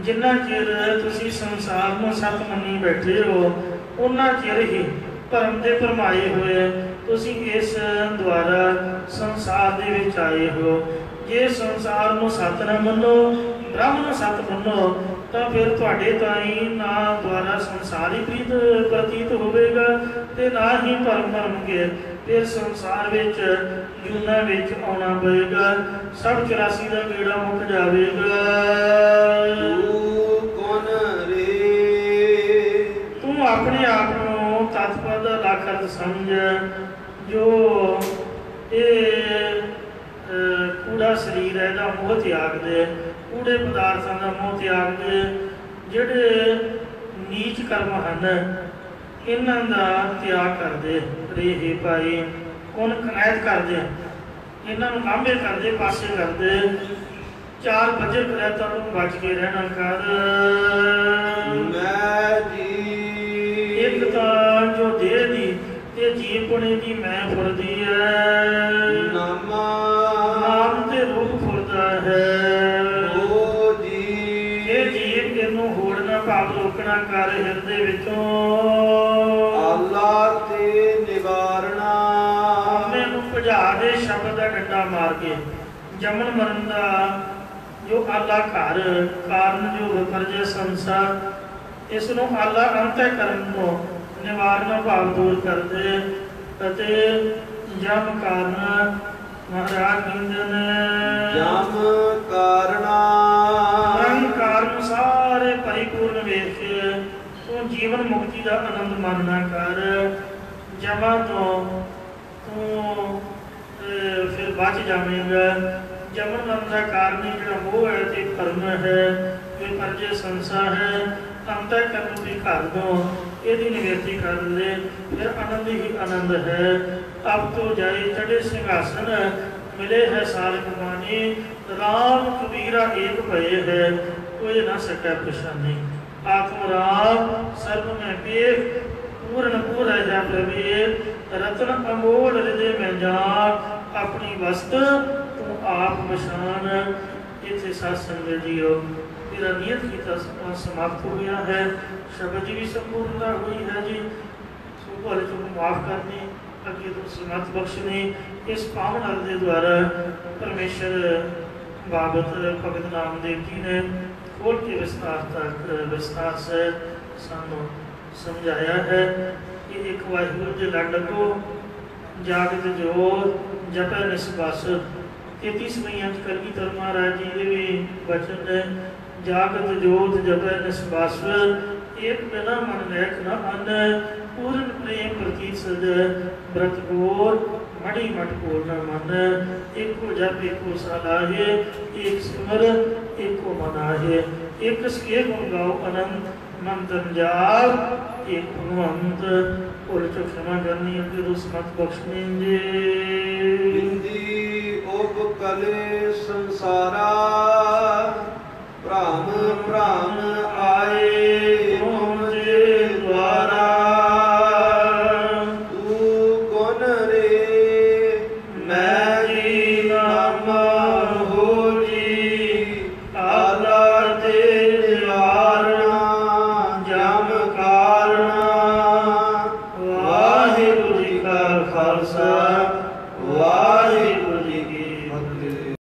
ਜਿੰਨਾ ਚਿਰ ਤੁਸੀਂ ਸੰਸਾਰ ਨੂੰ ਸੱਤ ਮੰਨੀ ਬੈਠੇ ਹੋ ਉਹਨਾਂ ਚਿਰ ਹੀ ਭਰਮ ਦੇ ਭਰਮਾਏ ਹੋਏ ਤੁਸੀਂ ਇਸ ਦੁਆਰਾ ਸੰਸਾਰ ਦੇ ਵਿੱਚ ਆਏ ਹੋ। ਜੇ ਸੰਸਾਰ ਨੂੰ ਸੱਤ ਨਾ ਮੰਨੋ, ਬ੍ਰਹਮ ਨੂੰ ਸੱਤ ਮੰਨੋ ਤਾਂ ਫਿਰ ਤੁਹਾਡੇ ਤਾਈਂ ਨਾ ਦੁਆਰਾ ਸੰਸਾਰੀ ਪ੍ਰਤੀਤ ਹੋਵੇਗਾ ਤੇ ਨਾ ਹੀ ਭਰਮ ਭਰਮਗੇ। ਫਿਰ ਸੰਸਾਰ ਵਿੱਚ ਜੂਨਾਂ ਵਿੱਚ ਆਉਣਾ ਪਏਗਾ। ਸਭ 84 ਦਾ ਗੇੜਾ ਮੁੱਕ ਜਾਵੇਗਾ। ਤੂੰ ਕੌਣ ਰੇ? ਤੂੰ ਆਪਣੇ ਆਪ ਨੂੰ ਤਤਪਦ ਦਾ ਲੱਖ ਅਰਥ ਸਮਝ। ਜੋ ਇਹ ਕੂੜਾ ਸਰੀਰ ਹੈ ਇਹਦਾ ਮੋਹ ਤਿਆਗ ਦੇ, ਕੂੜੇ ਪਦਾਰਥਾਂ ਦਾ ਮੋਹ ਤਿਆਗ ਦੇ। ਜਿਹੜੇ ਨੀਚ ਕਰਮ ਹਨ ਇਹਨਾਂ ਦਾ ਤਿਆਗ ਕਰਦੇ ਰਹੇ ਭਾਈ। ਕੌਣ ਕਨਾਇਤ ਕਰਦੇ ਇਹਨਾਂ ਨੂੰ ਲਾਂਭੇ ਕਰਦੇ ਪਾਸੇ ਕਰਦੇ। 4 ਵਜੇ ਕਰਾਤਾ ਨੂੰ ਬਚ ਕੇ ਰਹਿਣਾ ਕਰ। ਮੈਂ ਜੀ ਇੱਕ ਤਾਂ ਜੋ ਦੇਹ ਦੀ ਤੇ ਜੀਵਪੁਣੇ ਦੀ ਮੈਂ ਫੁਰਦੀ ਹੈ। ਨਾਮ ਤੇ ਰੂਪ ਫੁਰਦਾ ਹੈ। ਓ ਜੀ ਇਹ ਜੀਵ ਇਹਨੂੰ ਹੋੜਨਾ ਭਾਵ ਰੋਕਣਾ ਕਰ ਹਿਰਦੇ ਵਿੱਚੋਂ। ਆਲਾ ਤੇ ਨਿਵਾਰਣਾ। ਮੈਨੂੰ ਭਜਾ ਦੇ ਸ਼ਬਦ ਦਾ ਡੰਡਾ ਮਾਰ ਕੇ। ਜਮਨ ਮਰਨ ਦਾ ਜੋ ਆਲਾ ਘਰ ਕਾਰਨ ਜੋ ਵਿਪਰਜੇ ਸੰਸਾਰ, ਇਸ ਨੂੰ ਆਲਾ ਅੰਤਿ ਕਰਨ ਤੋਂ ਨਿਵਾਰਨ ਭਾਵ ਦੂਰ ਕਰਦੇ ਅਤੇ ਜਮ ਕਾਰਨ ਮਹਾਰਾਜ ਕਹਿੰਦੇ ਨੇ ਜਮ ਕਾਰਣਾ। ਮਰਨ ਕਾਰਨ ਸਾਰੇ ਪਰਿਪੂਰਨ ਵੇਖ ਕੇ ਤੂੰ ਜੀਵਨ ਮੁਕਤੀ ਦਾ ਆਨੰਦ ਮਾਨਣਾ ਕਰ। ਜਮਾਂ ਤੋਂ ਤੂੰ ਫਿਰ ਬਚ ਜਾਵੇਂਗਾ। ਜਮਨ ਮਰਨ ਦਾ ਕਾਰਨ ਜਿਹੜਾ ਮੋਹ ਹੈ ਤੇ ਭਰਮ ਹੈ, ਵਿਪਰਜੇ ਸੰਸਾਰ ਹੈ। ਅੰਤਿ ਕਰਨ ਵੀ ਘਰ ਦੋ ਇਹਦੀ ਨਿਵਰਤੀ ਕਰ ਲੈ ਫਿਰ ਆਨੰਦ ਹੀ ਆਨੰਦ ਹੈ। ਅਬ ਤੋਂ ਜਾਏ ਚੜੇ ਸਿੰਘਾਸਨ ਮਿਲੇ ਹੈ ਸਾਲ ਕਮਾਨੀ। ਰਾਮ ਕਬੀਰਾ ਏਕ ਭਏ ਹੈ ਕੋਈ ਨਾ ਸਕੈ ਪਛਾਨੀ। ਆਤਮ ਰਾਮ ਸਰਬ ਮੈਂ ਵੇਖ ਪੂਰਨ ਪੂਰਾ ਜਾ ਪ੍ਰਵੇ। ਰਤਨ ਅਮੋਲ ਹਿਰਦੇ ਮੈਂ ਜਾਣ ਆਪਣੀ ਵਸਤ ਤੂੰ ਆਪ ਮਸ਼ਾਨ। ਇੱਥੇ ਸਾਧ ਸੰਗਤ ਜੀਓ ਮੇਰਾ ਨਿਯਤ ਕੀਤਾ ਸਮਾਂ ਸਮਾਪਤ ਹੋਇਆ ਹੈ। ਸ਼ਬਦ ਜੀ ਵੀ ਸੰਪੂਰਨਤਾ ਹੋਈ ਹੈ ਜੀ। ਸੋ ਭਲੇ ਤੋਂ ਮਾਫ ਕਰਨੀ ਅੱਗੇ ਤੋਂ ਸਮਤ ਬਖਸ਼ਣੀ। ਇਸ ਪਾਵਨ ਅਰਥ ਦੇ ਦੁਆਰਾ ਪਰਮੇਸ਼ਰ ਬਾਬਤ ਭਗਤ ਨਾਮਦੇਵ ਜੀ ਨੇ ਖੋਲ ਕੇ ਵਿਸਤਾਰ ਸੇ ਸਾਨੂੰ ਸਮਝਾਇਆ ਹੈ ਕਿ ਇੱਕ ਵਾਹਿਗੁਰੂ ਦੇ ਲੜ ਲੱਗੋ ਜਾਗਤ ਜੋਤ ਜਪੈ ਨਿਸਬਸ। 33 ਮਹੀਆਂ ਚ ਕਲਗੀਧਰ ਮਹਾਰਾਜ ਜੀ ਦੇ ਵੀ ਬਚਨ ਹੈ ਜਾਗਤ ਜੋਤ ਜਪੈ ਨਿਸਬਸ। ਇੱਕ ਬਿਨਾ ਮਨ ਲੈਖ ਨਾ ਅੰਨ पूर्ण प्रेम प्रतीत सदै व्रत गोर मणि मठ पूर्ण मन एको जप एको सलाहे एक सिमर एको मनाहे एक सके गुण गाओ अनंत मन तन जाप एक भगवंत और तो क्षमा करनी अगे रुस मत बख्शनी जे बिंदी उपकले संसारा भ्रम भ्रम आए मुझे द्वारा तू कौन रे मैं जी नाम हो जी आला ते निवारणा जम कारणा वाहिगुरु जी का खालसा वाह